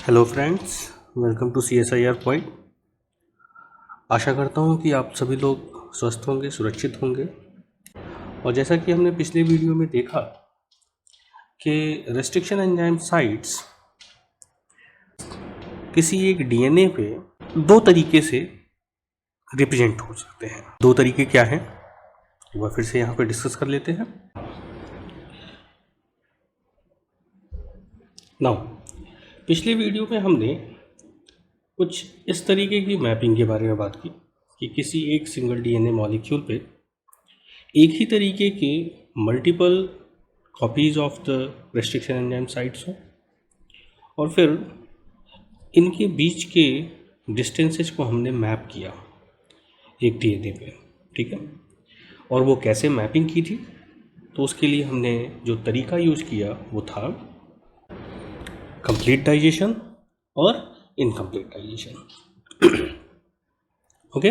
Hello friends, welcome to CSIR point. आशा करता हूँ कि आप सभी लोग स्वस्थ होंगे, सुरक्षित होंगे। और जैसा कि हमने पिछले वीडियो में देखा कि रेस्ट्रिक्शन एंजाइम साइट्स किसी एक DNA पे दो तरीके से रिप्रेजेंट हो सकते हैं। दो तरीके क्या हैं वह फिर से यहाँ पे डिस्कस कर लेते हैं। नाउ, पिछले वीडियो में हमने कुछ इस तरीके की मैपिंग के बारे में बात की कि किसी एक सिंगल DNA मॉलिक्यूल पे एक ही तरीके के multiple copies of the restriction enzyme sites हों और फिर इनके बीच के डिस्टेंसेज को हमने मैप किया एक DNA पे, ठीक है। और वो कैसे मैपिंग की थी, तो उसके लिए हमने जो तरीका यूज़ किया वो था कंप्लीट डाइजेशन और इनकम्प्लीट डाइजेशन। ओके,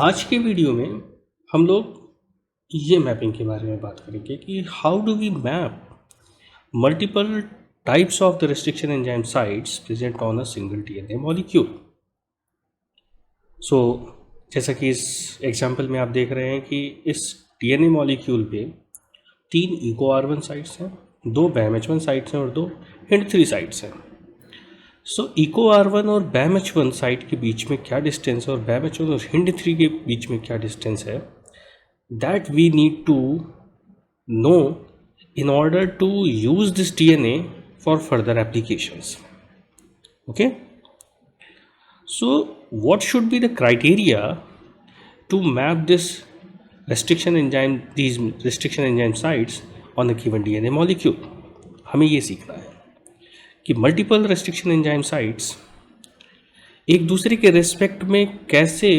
आज के वीडियो में हम लोग ये मैपिंग के बारे में बात करेंगे कि how do we map multiple types of the restriction enzyme sites present on a single DNA molecule. So जैसा कि इस एग्जाम्पल में आप देख रहे हैं कि इस DNA मॉलिक्यूल पे 3 EcoR1 साइट्स हैं, 2 BAMH1 साइट्स हैं और 2 HindIII साइट्स हैं। सो EcoR1 और BAMH1 साइट के बीच में क्या डिस्टेंस है और BAMH1 और HindIII के बीच में क्या डिस्टेंस है, that we need to know in order to use this DNA for further applications. Okay, so what should be the criteria to map these restriction enzyme sites on a given DNA molecule? हमें ये सीखना है कि multiple restriction enzyme sites एक दूसरे के respect में कैसे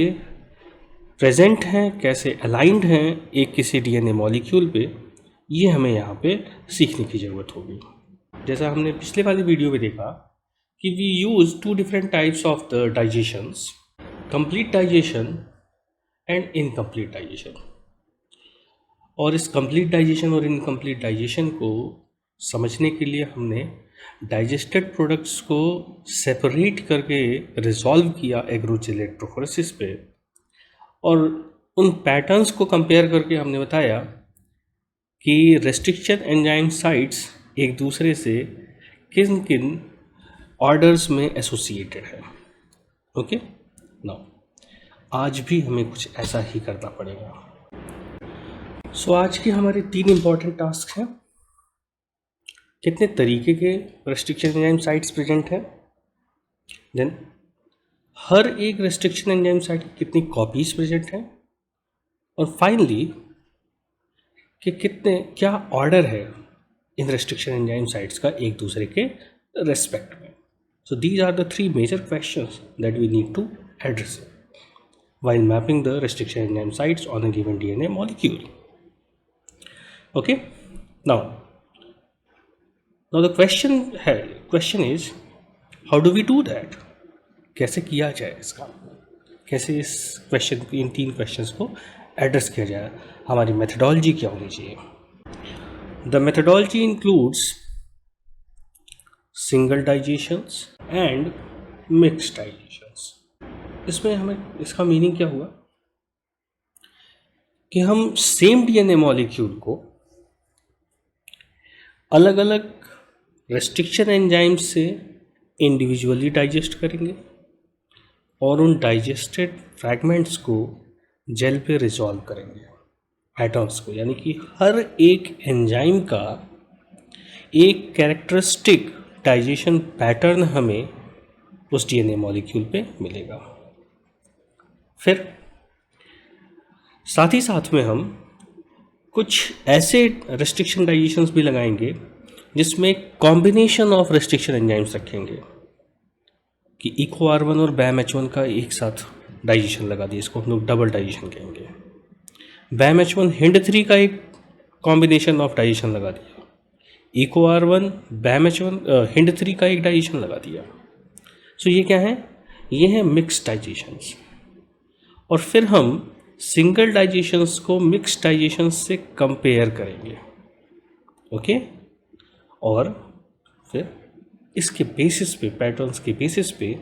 प्रेजेंट हैं, कैसे अलाइंड हैं एक किसी DNA मॉलिक्यूल पे, ये हमें यहाँ पे सीखने की ज़रूरत होगी। जैसा हमने पिछले वाली वीडियो में देखा कि we use 2 different types of the digestions, complete digestion and incomplete digestion. और इस कंप्लीट डाइजेशन और इनकम्प्लीट डाइजेशन को समझने के लिए हमने डाइजेस्टेड प्रोडक्ट्स को सेपरेट करके रिजॉल्व किया एग्रोजेल इलेक्ट्रोफोरेसिस पे, और उन पैटर्न्स को कंपेयर करके हमने बताया कि रेस्ट्रिक्शन एंजाइम साइट्स एक दूसरे से किन किन ऑर्डर्स में एसोसिएटेड है। ओके, नाउ आज भी हमें कुछ ऐसा ही करना पड़ेगा। सो आज के हमारे 3 इम्पॉर्टेंट टास्क हैं। कितने तरीके के रेस्ट्रिक्शन एंजाइम साइट्स प्रेजेंट हैं, देन हर एक रेस्ट्रिक्शन एंजाइम साइट की कितनी कॉपीज प्रेजेंट हैं, और फाइनली कि क्या ऑर्डर है इन रेस्ट्रिक्शन एंजाइम साइट्स का एक दूसरे के रेस्पेक्ट में। So these are the 3 major questions that we need to address while mapping the restriction enzyme sites on a given DNA molecule. Okay, now the question is how do we do that? कैसे किया जाए इसका, कैसे इस question, इन 3 questions को address किया जाए, हमारी मेथडोलॉजी क्या होनी चाहिए। The methodology includes single digestions and mixed digestions. इसमें हमें इसका मीनिंग क्या हुआ कि हम सेम DNA मॉलिक्यूल को अलग अलग रेस्ट्रिक्शन एंजाइम्स से इंडिविजुअली डाइजेस्ट करेंगे और उन डाइजेस्टेड फ्रैगमेंट्स को जेल पे रिजॉल्व करेंगे, एटम्स को, यानी कि हर एक एंजाइम का एक कैरेक्टरिस्टिक डाइजेशन पैटर्न हमें उस DNA मॉलिक्यूल पे मिलेगा। फिर साथ ही साथ में हम कुछ ऐसे रेस्ट्रिक्शन डाइजेशंस भी लगाएंगे जिसमें कॉम्बिनेशन ऑफ रेस्ट्रिक्शन एंजाइम्स रखेंगे कि EcoR1 और BAMH1 का एक साथ डाइजेशन लगा दिया, इसको हम लोग डबल डाइजेशन कहेंगे। BAMH1 HindIII का एक कॉम्बिनेशन ऑफ डाइजेशन लगा दिया, EcoR1 BAMH1 HindIII का एक डाइजेशन लगा दिया। सो ये क्या है, ये है मिक्स्ड डाइजेशंस। और फिर हम सिंगल डाइजेशंस को मिक्स्ड डाइजेशंस से कंपेयर करेंगे, ओके, और फिर इसके बेसिस पे, पैटर्न्स के बेसिस पे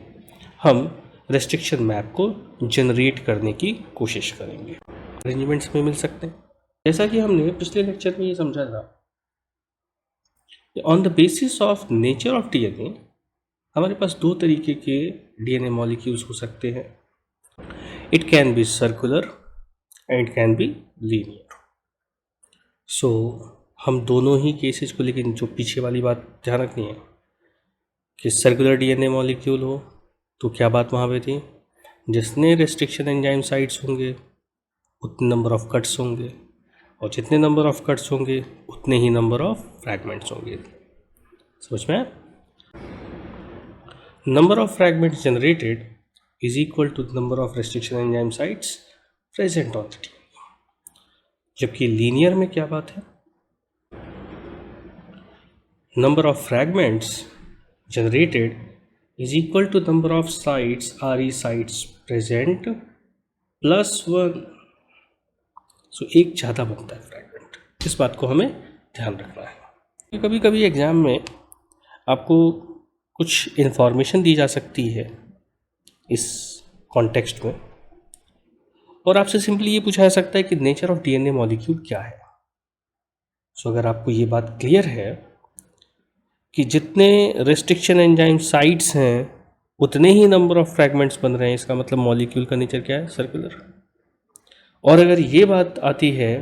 हम रेस्ट्रिक्शन मैप को जनरेट करने की कोशिश करेंगे। अरेंजमेंट्स में मिल सकते हैं। जैसा कि हमने पिछले लेक्चर में ये समझा था, on the basis of nature of DNA हमारे पास दो तरीके के डीएनए मॉलिक्यूल्स हो सकते हैं। It can be circular and it can be linear. So हम दोनों ही केसेस को, लेकिन जो पीछे वाली बात ध्यान रखनी है कि सर्कुलर डीएनए मॉलिक्यूल हो तो क्या बात वहाँ पे थी, जितने रेस्ट्रिक्शन एंजाइम साइट्स होंगे उतने नंबर ऑफ कट्स होंगे, और जितने नंबर ऑफ कट्स होंगे उतने ही नंबर ऑफ फ्रैगमेंट्स होंगे। समझ में? Number of fragments generated is equal to the number of restriction enzyme sites present on the DNA. जबकि लीनियर में क्या बात है, number of fragments generated is equal to number of sites, RE sites present plus 1। सो एक ज़्यादा बनता है fragment. इस बात को हमें ध्यान रखना है। कभी कभी एग्ज़ाम में आपको कुछ इन्फॉर्मेशन दी जा सकती है इस कॉन्टेक्स्ट में, और आपसे सिंपली ये पूछा जा सकता है कि नेचर ऑफ डीएनए मॉलिक्यूल क्या है। सो अगर आपको ये बात क्लियर है कि जितने रेस्ट्रिक्शन एंजाइम साइट्स हैं उतने ही नंबर ऑफ फ्रैगमेंट्स बन रहे हैं, इसका मतलब मॉलिक्यूल का नेचर क्या है, सर्कुलर। और अगर ये बात आती है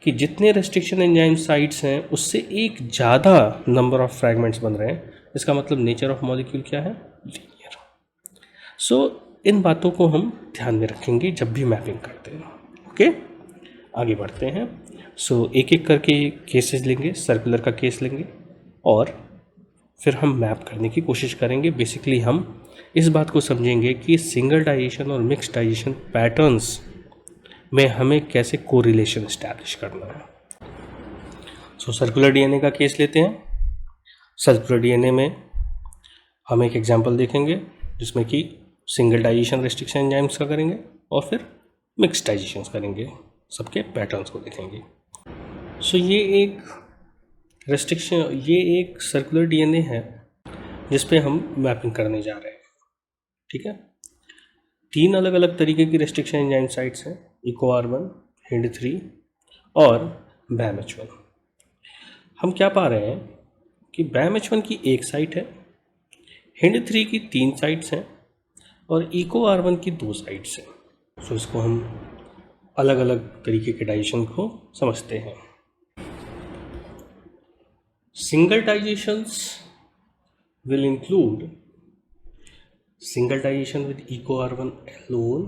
कि जितने रेस्ट्रिक्शन एंजाइम साइट्स हैं उससे एक ज़्यादा नंबर ऑफ फ्रैगमेंट्स बन रहे हैं, इसका मतलब नेचर ऑफ मॉलिक्यूल क्या है, लीनियर। सो इन बातों को हम ध्यान में रखेंगे जब भी मैपिंग करते हैं। ओके, आगे बढ़ते हैं। सो एक एक करके केसेस लेंगे, सर्कुलर का केस लेंगे और फिर हम मैप करने की कोशिश करेंगे। बेसिकली हम इस बात को समझेंगे कि सिंगल डाइजेशन और मिक्स डाइजेशन पैटर्न्स में हमें कैसे कोरिलेशन इस्टेब्लिश करना है। सो सर्कुलर डीएनए का केस लेते हैं। सर्कुलर डीएनए में हम एक एग्जांपल देखेंगे जिसमें कि सिंगल डाइजेशन रेस्ट्रिक्शन एंजाइम्स का करेंगे और फिर मिक्स डाइजेशन करेंगे, सबके पैटर्न्स को देखेंगे। सो ये एक सर्कुलर डीएनए है जिस पे हम मैपिंग करने जा रहे हैं। ठीक है, 3 अलग अलग तरीके की रेस्ट्रिक्शन एंजाइम साइट्स हैं, EcoR1, HindIII और BAMH1। हम क्या पा रहे हैं कि BAMH1 की एक साइट है, HindIII की 3 साइट्स हैं और EcoR1 की 2 साइट्स हैं। सो इसको हम अलग अलग तरीके के डाइजेशन को समझते हैं। Single digestions will include single digestion with EcoR1 alone,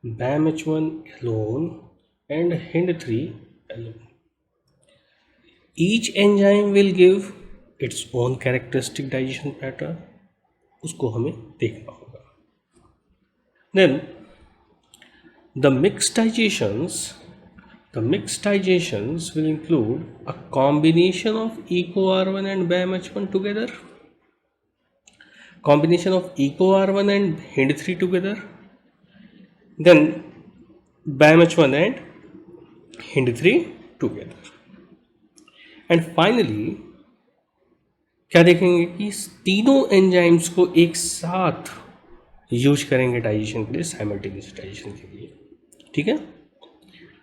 BAMH1 alone and HindIII alone. Each enzyme will give its own characteristic digestion pattern, उसको हमें देखना होगा। Then the mixed digestions will include a combination of EcoR1 and BAMH1 together, combination of EcoR1 and HindIII together, then BAMH1 and HindIII together, and finally क्या देखेंगे कि तीनों enzymes को एक साथ यूज करेंगे डाइजेशन के लिए, साइमल्टेनियस डाइजेशन के लिए। ठीक है,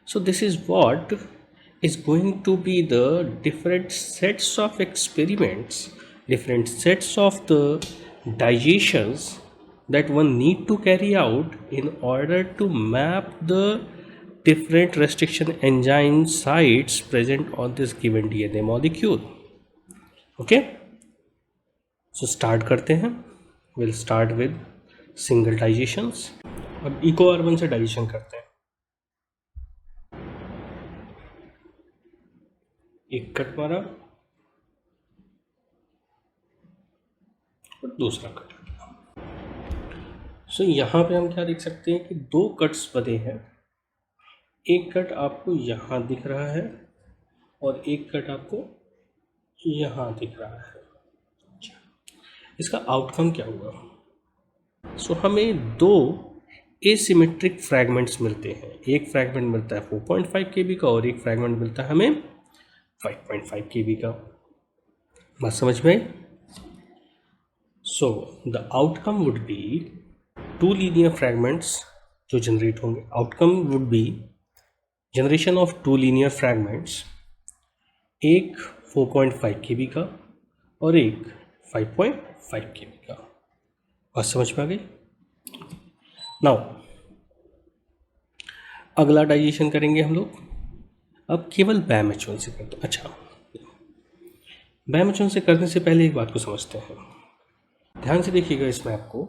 so this is what is going to be the different sets of experiments, different sets of the digestions that one need to carry out in order to map the different restriction enzyme sites present on this given DNA molecule. Okay, so start करते हैं। we'll start with single digestions। अब EcoR1 से digestion करते हैं। एक cut मारा और दूसरा कट। सो यहाँ पे हम क्या देख सकते हैं कि 2 कट्स बने हैं। एक कट आपको यहाँ दिख रहा है और एक कट आपको यहाँ दिख रहा है। इसका आउटकम क्या हुआ? सो हमें 2 एसिमेट्रिक फ्रैगमेंट्स मिलते हैं। एक फ्रैगमेंट मिलता है 4.5 kb का और एक फ्रैगमेंट मिलता है हमें 5.5 kb का। बात समझ में आई? So the outcome would be 2 linear fragments जो जनरेट होंगे. Outcome would be generation of 2 linear fragments, एक 4.5 KB का और एक 5.5 KB का. बात समझ में आ गई? नाउ अगला डाइजेशन करेंगे हम लोग. अब केवल BAM-H1 से करते हैं. अच्छा, BAM-H1 से करने से पहले एक बात को समझते हैं. ध्यान से देखिएगा इस मैप को.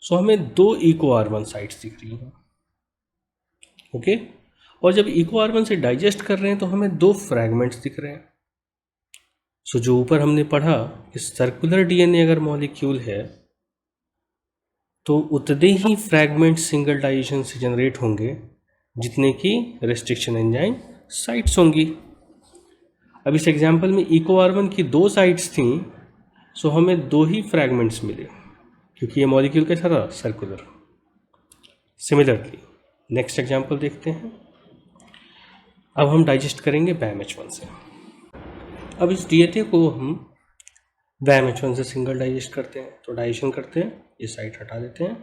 सो हमें 2 EcoR1 साइट्स दिख रही हैं. ओके, और जब EcoR1 से डाइजेस्ट कर रहे हैं तो हमें 2 फ्रैगमेंट्स दिख रहे हैं. सो जो ऊपर हमने पढ़ा कि सर्कुलर DNA अगर मॉलिक्यूल है तो उतने ही फ्रैगमेंट सिंगल डाइजेशन से जनरेट होंगे जितने की रेस्ट्रिक्शन एंजाइम साइट्स होंगी. अब इस एग्जांपल में EcoR1 की 2 साइट्स थी, सो हमें 2 ही फ्रैगमेंट्स मिले क्योंकि ये मॉलिक्यूल कैसा था? सर्कुलर. सिमिलरली नेक्स्ट एग्जांपल देखते हैं. अब हम डाइजेस्ट करेंगे BAM-H1 से. अब इस DHA को हम BAM-H1 से सिंगल डाइजेस्ट करते हैं. तो डाइजेशन करते हैं, ये साइट हटा देते हैं.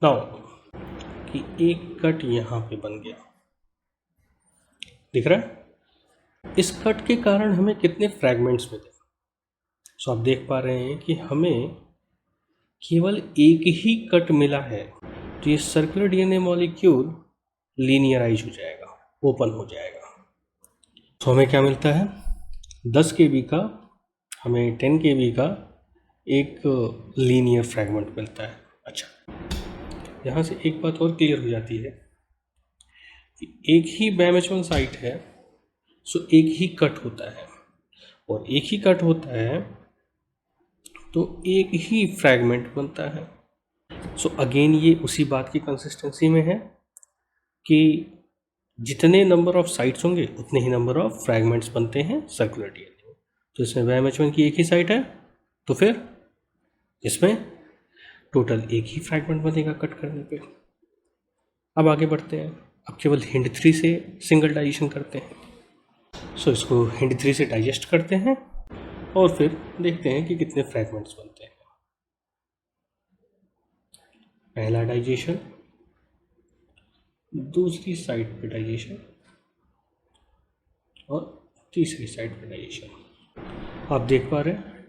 नाउ कि एक कट यहाँ पे बन गया, दिख रहा है? इस कट के कारण हमें कितने फ्रैगमेंट्स मिले? सो आप देख पा रहे हैं कि हमें केवल एक ही कट मिला है. तो ये सर्कुलर DNA मॉलिक्यूल लीनियराइज हो जाएगा, ओपन हो जाएगा. तो हमें क्या मिलता है? 10 KB का, हमें 10 KB का एक लीनियर फ्रैगमेंट मिलता है. अच्छा, यहाँ से एक बात और क्लियर हो जाती है कि एक ही BAM-H1 साइट है, सो एक ही कट होता है, और एक ही कट होता है तो एक ही फ्रैगमेंट बनता है. सो अगेन ये उसी बात की कंसिस्टेंसी में है कि जितने नंबर ऑफ साइट्स होंगे उतने ही नंबर ऑफ फ्रैगमेंट्स बनते हैं सर्कुलर DNA में. तो इसमें BAM-H1 की एक ही साइट है, तो फिर इसमें टोटल एक ही फ्रैगमेंट बनेगा कट करने पे. अब आगे बढ़ते हैं. अब केवल HindIII से सिंगल डाइजेशन करते हैं. सो इसको HindIII से डाइजेस्ट करते हैं और फिर देखते हैं कि कितने फ्रैगमेंट्स बनते हैं. पहला डाइजेशन, दूसरी साइड पे डाइजेशन और तीसरी साइड पे डाइजेशन. आप देख पा रहे हैं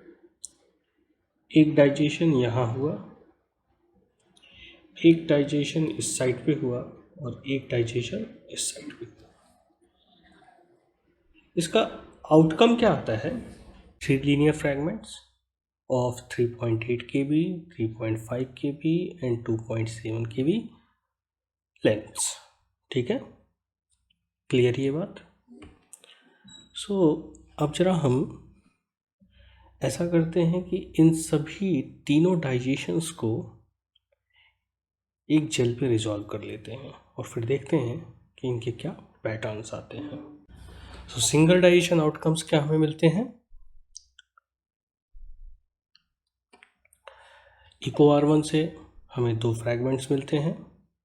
एक डाइजेशन यहाँ हुआ, एक डाइजेशन इस साइड पे हुआ और एक डाइजेशन इस साइड पे हुआ. इसका आउटकम क्या आता है? 3 linear fragments of 3.8 KB, 3.5 KB and 2.7 KB lengths. ठीक है, क्लियर ये बात? सो अब जरा हम ऐसा करते हैं कि इन सभी तीनों डाइजेशंस को एक जेल पे रिजॉल्व कर लेते हैं और फिर देखते हैं कि इनके क्या पैटर्न्स आते हैं. सो सिंगल डाइजेशन आउटकम्स क्या हमें मिलते हैं? EcoR1 से हमें 2 फ्रैगमेंट्स मिलते हैं,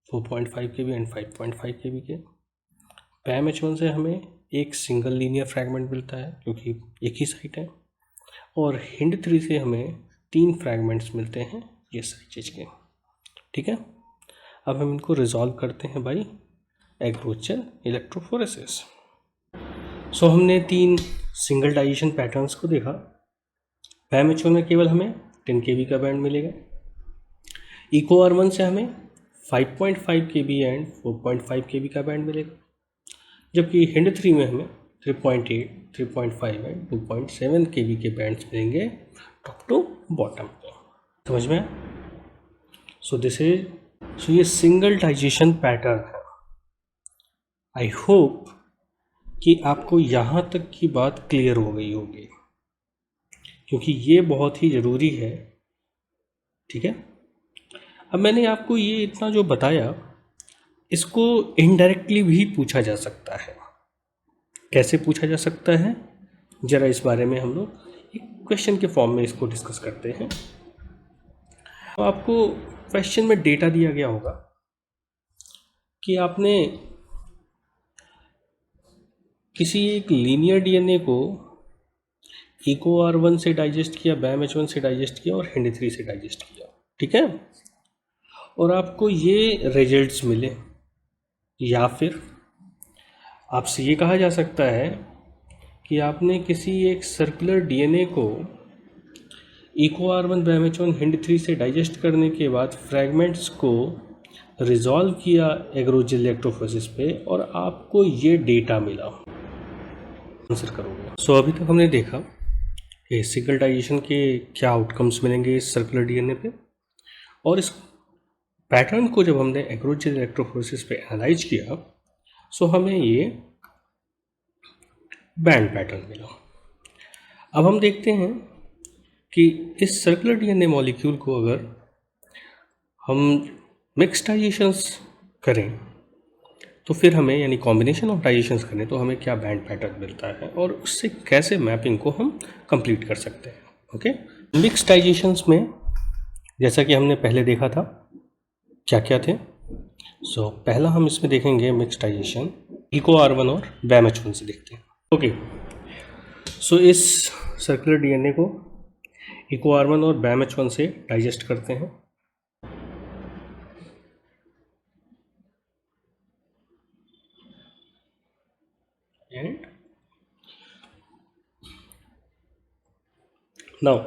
4.5 KB एंड 5.5 KB के. BAM-H1 से हमें एक सिंगल लीनियर फ्रैगमेंट मिलता है क्योंकि एक ही साइट है, और HindIII से हमें 3 फ्रैगमेंट्स मिलते हैं ये सारी चीज़ के. ठीक है, अब हम इनको रिजॉल्व करते हैं बाई एग्रोचेल इलेक्ट्रोफोरेसिस. सो हमने 3 सिंगल डाइजेशन पैटर्न्स को देखा. BAM-H1 में केवल हमें 10 KB का बैंड मिलेगा. EcoR1 से हमें 5.5 KB एंड 4.5 KB का बैंड मिलेगा, जबकि HindIII में हमें 3.8, 3.5 एंड 2.7 KB के बैंड्स मिलेंगे टॉप टू बॉटम पे. समझ में? सो ये सिंगल डाइजेशन पैटर्न है. आई होप कि आपको यहाँ तक की बात क्लियर हो गई होगी, क्योंकि ये बहुत ही ज़रूरी है. ठीक है, अब मैंने आपको ये इतना जो बताया, इसको इनडायरेक्टली भी पूछा जा सकता है. कैसे पूछा जा सकता है, ज़रा इस बारे में हम लोग एक क्वेश्चन के फॉर्म में इसको डिस्कस करते हैं. तो आपको क्वेश्चन में डेटा दिया गया होगा कि आपने किसी एक लीनियर DNA को EcoR1 से डाइजेस्ट किया, BAM-H1 से डाइजेस्ट किया और HindIII से डाइजेस्ट किया, ठीक है। और आपको ये रिजल्ट्स मिले, या फिर आपसे ये कहा जा सकता है कि आपने किसी एक सर्कुलर DNA को EcoR1, BAM-H1, HindIII से डाइजेस्ट करने के बाद फ्रैगमेंट्स को रिजॉल्व किया एग्रोजेल इलेक्ट्रोफोरेसिस पे और आपको ये डेटा मिला, आंसर करोगे। सो अभी तक हमने देखा कि सिंगल डाइजेशन के क्या आउटकम्स मिलेंगे इस सर्कुलर DNA पे, और इस पैटर्न को जब हमने एग्रोजेल इलेक्ट्रोफोरेसिस पे एनालाइज किया सो हमें ये बैंड पैटर्न मिला। अब हम देखते हैं कि इस सर्कुलर DNA मॉलिक्यूल को अगर हम मिक्स डाइजेशंस करें तो फिर हमें, यानी कॉम्बिनेशन ऑफ डाइजेशंस करें तो हमें क्या बैंड पैटर्न मिलता है और उससे कैसे मैपिंग को हम कंप्लीट कर सकते हैं। ओके, मिक्स डाइजेशंस में जैसा कि हमने पहले देखा था क्या क्या थे। सो पहला हम इसमें देखेंगे मिक्स डाइजेशन EcoR1 और BAM-H1 से देखते हैं। ओके, सो इस सर्कुलर DNA को EcoR1 और BAM-H1 से डाइजेस्ट करते हैं। एंड नाउ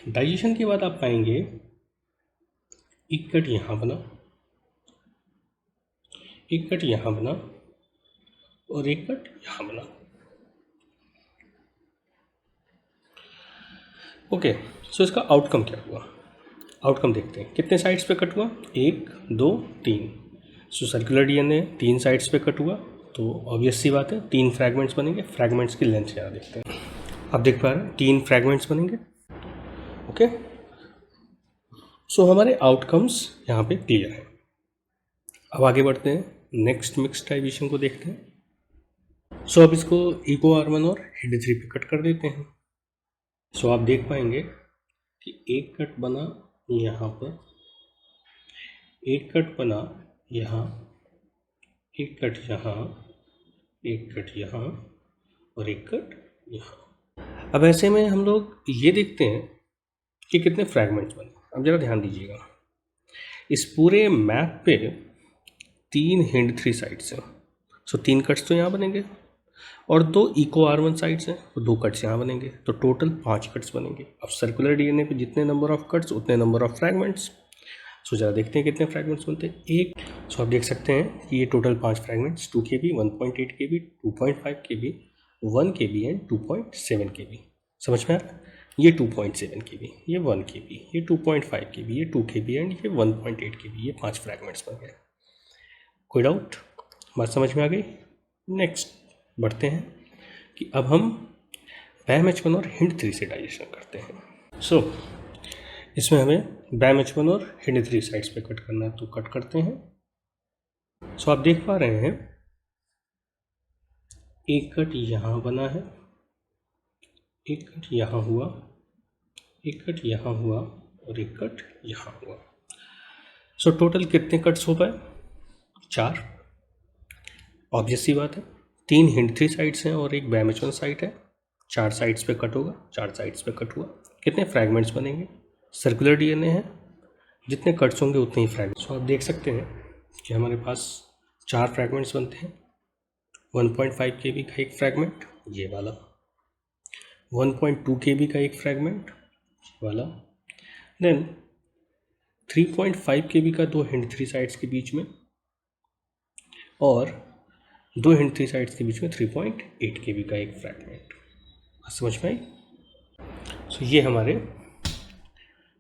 डाइजेशन के बाद आप पाएंगे एक कट यहाँ बना, एक कट यहाँ बना और एक कट यहाँ बना। ओके, सो इसका आउटकम क्या हुआ, आउटकम देखते हैं। कितने साइड्स पे कट हुआ, 1 2 3। सो सर्कुलर DNA 3 साइड्स पे कट हुआ तो ऑब्वियस सी बात है 3 फ्रैगमेंट्स बनेंगे। फ्रैगमेंट्स की लेंथ यहाँ देखते हैं, आप देख पा रहे हैं 3 फ्रैगमेंट्स बनेंगे। ओके, सो हमारे आउटकम्स यहाँ पे क्लियर हैं। अब आगे बढ़ते हैं, नेक्स्ट मिक्स डाइजेशन को देखते हैं। सो अब इसको EcoR1 और HindIII पे कट कर देते हैं। सो आप देख पाएंगे कि एक कट बना यहाँ पर, एक कट बना यहाँ, एक कट यहाँ, एक कट यहाँ और एक कट यहाँ। अब ऐसे में हम लोग ये देखते हैं कि कितने फ्रैगमेंट्स बने। अब ज़रा ध्यान दीजिएगा, इस पूरे मैप पे 3 HindIII साइड्स हैं। सो 3 कट्स तो यहाँ बनेंगे और 2 EcoR1 साइड्स हैं तो 2 कट्स यहाँ बनेंगे, तो टोटल 5 कट्स बनेंगे। अब सर्कुलर DNA पे जितने नंबर ऑफ कट्स उतने नंबर ऑफ फ्रैगमेंट्स। सो ज़रा देखते हैं कितने फ्रैगमेंट्स बनते हैं। एक, सो आप देख सकते हैं कि ये total 5 fragments 2 KB, 1.8 KB, 2.5 KB, 1 KB and 2.7 KB। समझ में आ रहा है, ये 2.7 KB, ये 1 KB, ये 2.5 KB, ये 2 KB एंड ये 1.8 KB। ये 5 फ्रैगमेंट्स बन गए। कोई डाउट, बात समझ में आ गई। नेक्स्ट बढ़ते हैं कि अब हम BAM-H1 और HindIII से डाइजेशन करते हैं। सो इसमें हमें BAM-H1 और HindIII साइड्स पे कट करना है तो कट करते हैं। सो आप देख पा रहे हैं एक कट यहाँ बना है, एक कट यहाँ हुआ, एक कट यहाँ हुआ और एक कट यहाँ हुआ। सो टोटल कितने कट्स हो पाए, 4। ऑब्वियस सी बात है, 3 HindIII साइड्स हैं और एक BAM-H1 साइड है। 4 साइड्स पे कट होगा, 4 साइड्स पे कट हुआ। कितने फ्रैगमेंट्स बनेंगे, सर्कुलर DNA है, जितने कट्स होंगे उतने ही फ्रैगमेंट्स। तो आप देख सकते हैं कि हमारे पास 4 फ्रैगमेंट्स बनते हैं। 1.5 KB का एक फ्रैगमेंट ये वाला, 1.2 KB का एक फ्रैगमेंट ये वाला, देन 3.5 KB का 2 HindIII साइड्स के बीच में और 2 HindIII साइड्स के बीच में 3.8 KB का एक फ्रैगमेंट। समझ में आई। सो ये हमारे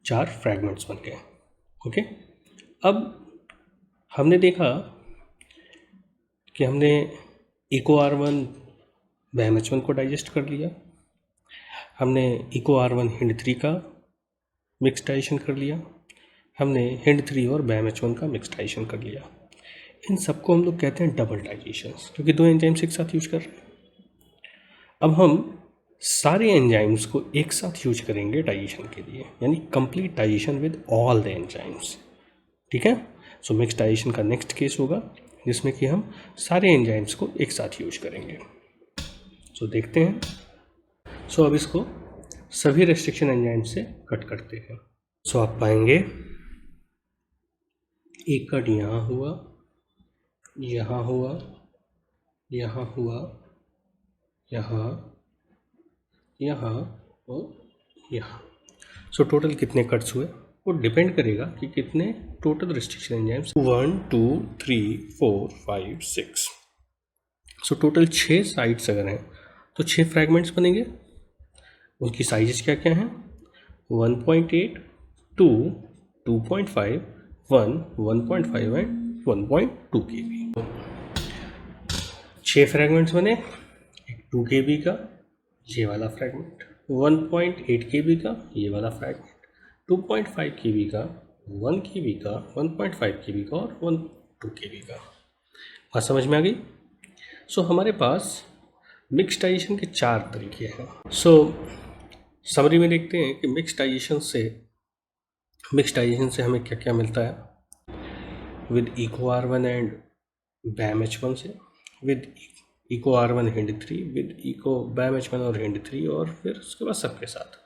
4 फ्रैगमेंट्स बन गए। ओके, अब हमने देखा कि हमने EcoR1 BAM-H1 को डाइजेस्ट कर लिया, हमने EcoR1 HindIII का मिक्स डाइजेशन कर लिया, हमने HindIII और BAM-H1 का मिक्स डाइजेशन कर लिया। इन सबको हम लोग कहते हैं डबल डाइजेशंस, क्योंकि 2 एंजाइम्स एक साथ यूज कर रहे हैं। अब हम सारे एंजाइम्स को एक साथ यूज करेंगे डाइजेशन के लिए, यानी complete digestion with all the enzymes. ठीक है, सो मिक्स डाइजेशन का नेक्स्ट केस होगा जिसमें कि हम सारे एंजाइम्स को एक साथ यूज करेंगे। सो देखते हैं। सो अब इसको सभी रेस्ट्रिक्शन एंजाइम से कट करते हैं। सो आप पाएंगे एक कट यहाँ हुआ, यहाँ हुआ, यहाँ हुआ, यहाँ, यहाँ और यहाँ। सो टोटल कितने कट्स हुए वो डिपेंड करेगा कि कितने total restriction enzymes 1 2 3 4 5 6। So total 6 sites अगर हैं तो 6 फ्रैगमेंट्स बनेंगे। उनकी साइजेस क्या क्या हैं? 1.8, 2, 2.5, 1, 1.5 एंड 1.2 KB। 6 फ्रैगमेंट्स बने, एक 2 KB का ये वाला फ्रैगमेंट, 1.8 KB का ये वाला फ्रैगमेंट, 2.5 KB का, 1 KB का, 1.5 KB का और 1.2 KB का। बात समझ में आ गई? सो हमारे पास मिक्स डाइजेशन के 4 तरीके हैं। सो समरी में देखते हैं कि मिक्स डाइजेशन से हमें क्या क्या मिलता है। With Eco R1 and Bam H1 से, with Eco R1 Hind 3, with Eco Bam H1 और हिंड 3, और फिर उसके बाद सबके साथ,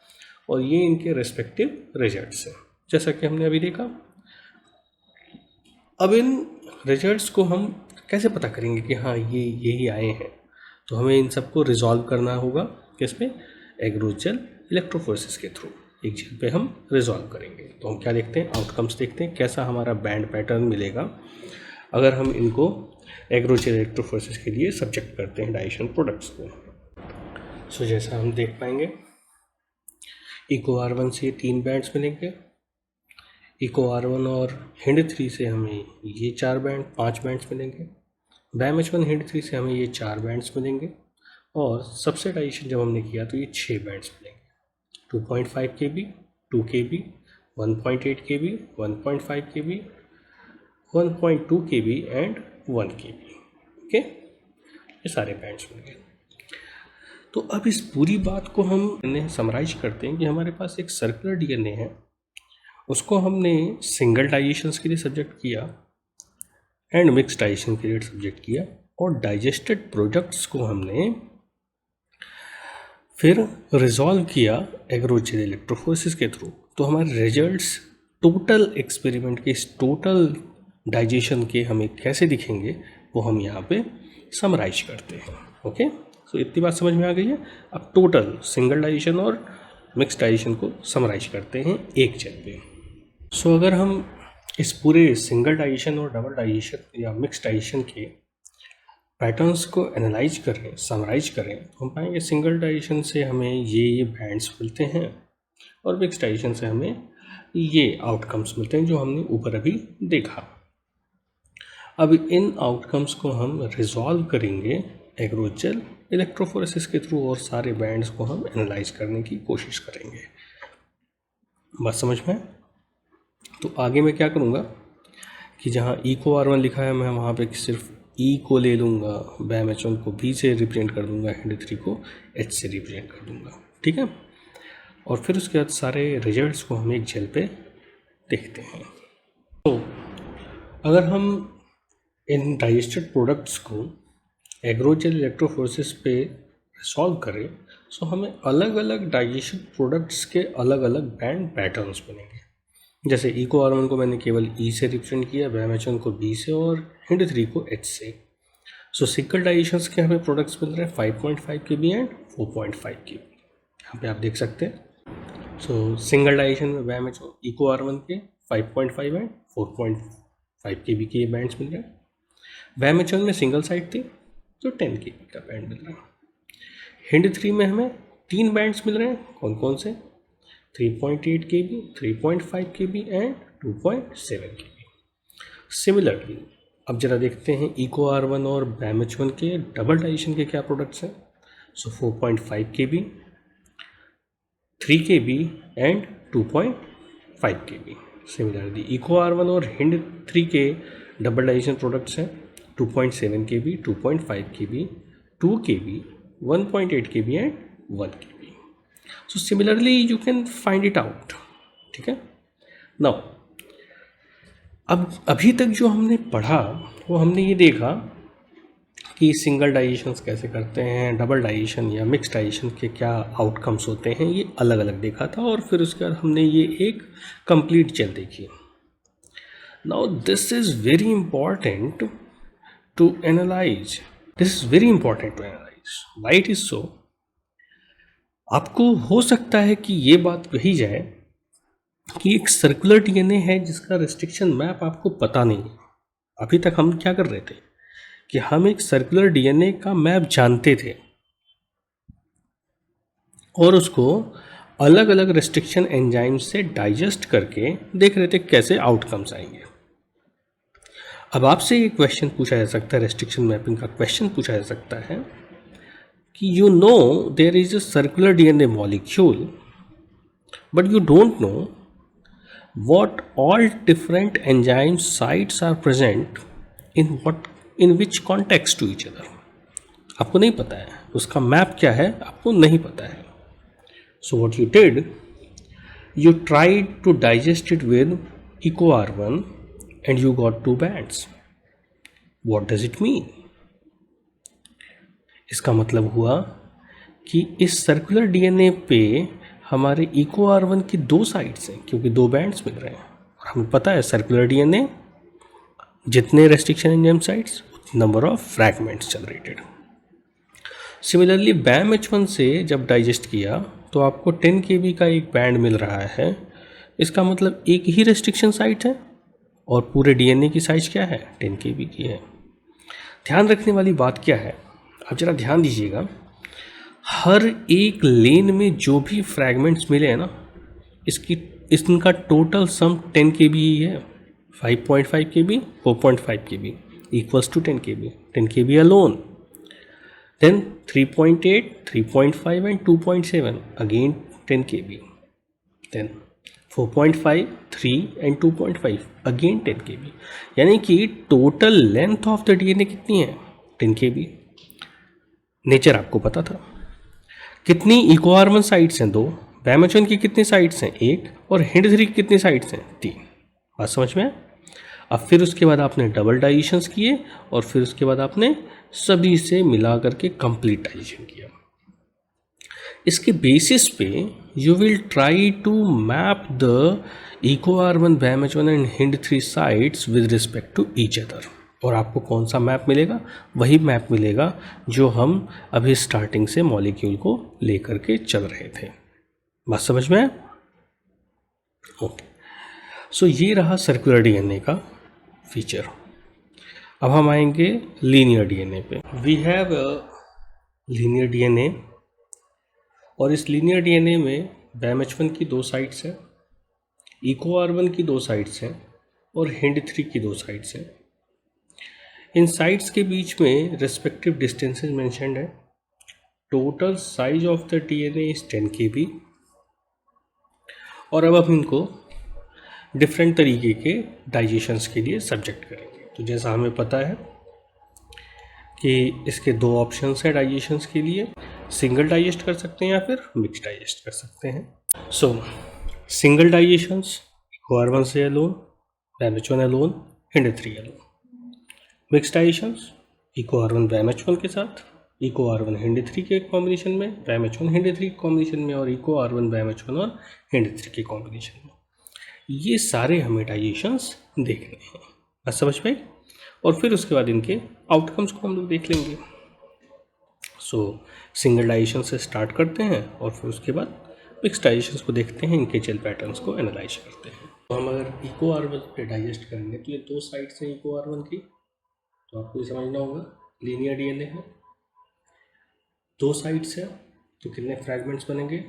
और ये इनके रेस्पेक्टिव रिजल्ट्स हैं जैसा कि हमने अभी देखा। अब इन रिजल्ट्स को हम कैसे पता करेंगे कि हाँ ये यही आए हैं? तो हमें इन सबको रिजॉल्व करना होगा किसमें? एग्रोस जेल इलेक्ट्रोफोरेसिस के थ्रू एक जेल पे हम रिजॉल्व करेंगे। तो हम क्या देखते हैं? आउटकम्स देखते हैं, कैसा हमारा बैंड पैटर्न मिलेगा अगर हम इनको एग्रोस जेल इलेक्ट्रोफोरेसिस के लिए सब्जेक्ट करते हैं डाइजेशन प्रोडक्ट्स को। सो जैसा हम देख पाएंगे, इको R1 से 3 बैंड्स मिलेंगे, इको R1 और हिंड 3 से हमें ये 5 बैंड्स मिलेंगे, बैम H1 हिंड 3 से हमें ये 4 बैंड्स मिलेंगे, और सबसे डाइजेशन जब हमने किया तो ये 6 बैंड्स मिलेंगे, 2.5 KB, 2 KB, 1.8 KB, 1.5 KB, 1.2 KB and 1 KB। Okay, ये सारे बैंड्स मिल गए। तो अब इस पूरी बात को हम समराइज करते हैं कि हमारे पास एक सर्कुलर DNA है, उसको हमने सिंगल डाइजेशंस के लिए सब्जेक्ट किया एंड मिक्स डाइजेशन के लिए सब्जेक्ट किया, और डाइजेस्टेड प्रोडक्ट्स को हमने फिर रिजॉल्व किया एग्रोस जेल इलेक्ट्रोफोरेसिस के थ्रू। तो हमारे रिजल्ट्स टोटल एक्सपेरिमेंट के, इस टोटल डाइजेशन के हमें कैसे दिखेंगे वो हम यहाँ पे समराइज करते हैं। ओके, तो इतनी बात समझ में आ गई है। अब टोटल सिंगल डाइजेशन और मिक्स डाइजेशन को समराइज करते हैं एक जेल पे। सो अगर हम इस पूरे सिंगल डाइजेशन और डबल डाइजेशन या मिक्स डाइजेशन के पैटर्न्स को एनालाइज करें, समराइज करें, तो हम पाएंगे सिंगल डाइजेशन से हमें ये बैंड्स मिलते हैं, और मिक्स डाइजेशन से हमें ये आउटकम्स मिलते हैं जो हमने ऊपर अभी देखा। अब इन आउटकम्स को हम रिजॉल्व करेंगे एग्रोस जेल इलेक्ट्रोफोरेसिस के थ्रू, और सारे बैंड्स को हम एनालाइज करने की कोशिश करेंगे। बात समझ में? तो आगे मैं क्या करूँगा कि जहाँ इको R1 लिखा है मैं वहाँ पे सिर्फ ई को ले लूँगा, बैम H1 को B से रिप्रेजेंट कर दूँगा, हिंड 3 को H से रिप्रेजेंट कर दूँगा। ठीक है, और फिर उसके बाद सारे रिजल्ट्स को हम एक जेल पे देखते हैं। तो अगर हम इन डाइजेस्टेड प्रोडक्ट्स को एग्रोस जेल इलेक्ट्रोफोरेसिस पे सॉल्व करें, तो हमें अलग अलग डाइजेशन प्रोडक्ट्स के अलग अलग बैंड पैटर्न्स बनेंगे। जैसे इको R1 को मैंने केवल ई से रिप्रेजेंट किया, बैम H1 को B से और हिंड 3 को H से। सो सिंगल डाइजेशंस के हमें प्रोडक्ट्स मिल रहे हैं 5.5 KB एंड 4.5 KB। यहाँ पे आप देख सकते हैं। सो सिंगल डाइजेशन में बैम H1 इको R1 के 5.5 एंड 4.5 KB के बैंड्स मिल रहे हैं। बैम H1 में सिंगल साइड थी तो 10 KB का बैंड मिल रहा है। हिंड 3 में हमें 3 बैंड्स मिल रहे हैं, कौन कौन से? 3.8 KB, 3.5 KB and 2.7 KB। Similarly अब जरा देखते हैं इको R1 और बैम H1 के डबल डाइजेशन के क्या प्रोडक्ट्स हैं। So 4.5 KB, 3 KB and 2.5 KB। Similarly Eco R1 और हिंड 3 के डबल डाइजेशन प्रोडक्ट्स हैं 2.7 KB, 2.5 KB, 2 KB, 1.8 KB and 1 KB। So similarly you can find it out. ठीक है, नाउ अब अभी तक जो हमने पढ़ा वो हमने ये देखा कि सिंगल डाइजेशंस कैसे करते हैं, डबल डाइजेशन या मिक्स डाइजेशन के क्या आउटकम्स होते हैं, ये अलग अलग देखा था। और फिर उसके बाद हमने ये एक कंप्लीट जेल देखी। Now this is very important to analyse, this is very important to analyse why it is so. आपको हो सकता है कि ये बात कही जाए कि एक सर्कुलर डीएनए है जिसका रेस्ट्रिक्शन मैप आपको पता नहीं है। अभी तक हम क्या कर रहे थे कि हम एक सर्कुलर डीएनए का मैप जानते थे और उसको अलग अलग रेस्ट्रिक्शन एंजाइम से डाइजेस्ट करके देख रहे थे कैसे आउटकम्स आएंगे। अब आपसे ये क्वेश्चन पूछा जा सकता है, रेस्ट्रिक्शन मैपिंग का क्वेश्चन पूछा जा सकता है कि you know there is a circular DNA molecule but you don't know what all different enzyme sites are present in which context to each other। आपको नहीं पता है उसका मैप क्या है, आपको नहीं पता है। So what you did, you tried to digest it with EcoR1 and you got two bands। What does it mean? इसका मतलब हुआ कि इस सर्कुलर डीएनए पे हमारे EcoR1 की दो साइड्स हैं क्योंकि दो बैंड्स मिल रहे हैं। और हमें पता है सर्कुलर डीएनए जितने restriction enzyme sites number of fragments generated. Similarly BAM-H1 से जब डाइजेस्ट किया तो आपको 10 kb का एक बैंड मिल रहा है। इसका मतलब एक ही रेस्ट्रिक्शन साइट है और पूरे डीएनए की साइज क्या है, 10 kb की है। ध्यान रखने वाली बात क्या है, आप जरा ध्यान दीजिएगा, हर एक लेन में जो भी फ्रैगमेंट्स मिले हैं ना, इनका टोटल सम 10 kb ही है। 5.5 kb, 4.5 kb equals to 10 kb, 10 kb alone। Then 3.8, 3.5 and 2.7 again 10 kb। Then 4.5, 3 and 2.5 again 10 kb। यानी कि total length of the DNA कितनी है, 10 kb। नेचर आपको पता था। कितनी EcoR1 साइट्स हैं, 2। BAM-H1 की कितनी साइट्स हैं, 1। और HindIII की कितनी साइट्स हैं, 3। बात समझ में? अब फिर उसके बाद आपने डबल डाइजेशंस किए और फिर उसके बाद आपने सभी से मिला करके कंप्लीट डाइजेशन किया। इसके बेसिस पे you will try to map the EcoR1, BAM-H1 and HindIII sites with respect to each other. और आपको कौन सा मैप मिलेगा, वही मैप मिलेगा जो हम अभी स्टार्टिंग से मॉलिक्यूल को लेकर के चल रहे थे। बात समझ में? ओके, सो ये रहा सर्कुलर डीएनए का फीचर। अब हम आएंगे लीनियर डीएनए पे। वी हैव लीनियर डीएनए और इस लीनियर डीएनए में BAM-H1 की दो साइट्स हैं, EcoR1 की दो साइट्स हैं और HindIII की दो साइट्स हैं। इन साइट्स के बीच में रेस्पेक्टिव डिस्टेंसेस मेंशन्ड है। Total size of the DNA is 10 kb। और अब हम इनको डिफरेंट तरीके के डाइजेशंस के लिए सब्जेक्ट करेंगे। तो जैसा हमें पता है कि इसके दो ऑप्शंस हैं डाइजेशंस के लिए, सिंगल डाइजेस्ट कर सकते हैं या फिर मिक्स डाइजेस्ट कर सकते हैं। सो सिंगल डाइजेशंस EcoR1 से alone, BAM-H1 alone, HindIII alone. Mix digestions EcoR1 BAM-H1 के साथ, EcoR1 HindIII के कॉम्बिनेशन में, BAM-H1 HindIII कॉम्बिनेशन में और EcoR1 BAM-H1 और HindIII के कॉम्बिनेशन में। ये सारे हमें डाइजेशंस देखने हैं। बस समझ पाई? और फिर उसके बाद इनके आउटकम्स को हम लोग देख लेंगे। सो सिंगल डाइजेशन से स्टार्ट करते हैं और फिर उसके बाद मिक्स डाइजेशंस को देखते हैं, इनके जेल पैटर्न्स को एनालाइज करते हैं। तो हम अगर EcoR1 पे डाइजेस्ट करेंगे तो ये दो साइड्स हैं EcoR1 की, तो आपको ये समझना होगा लीनियर डीएनए है, दो साइड्स है, तो कितने फ्रैगमेंट्स बनेंगे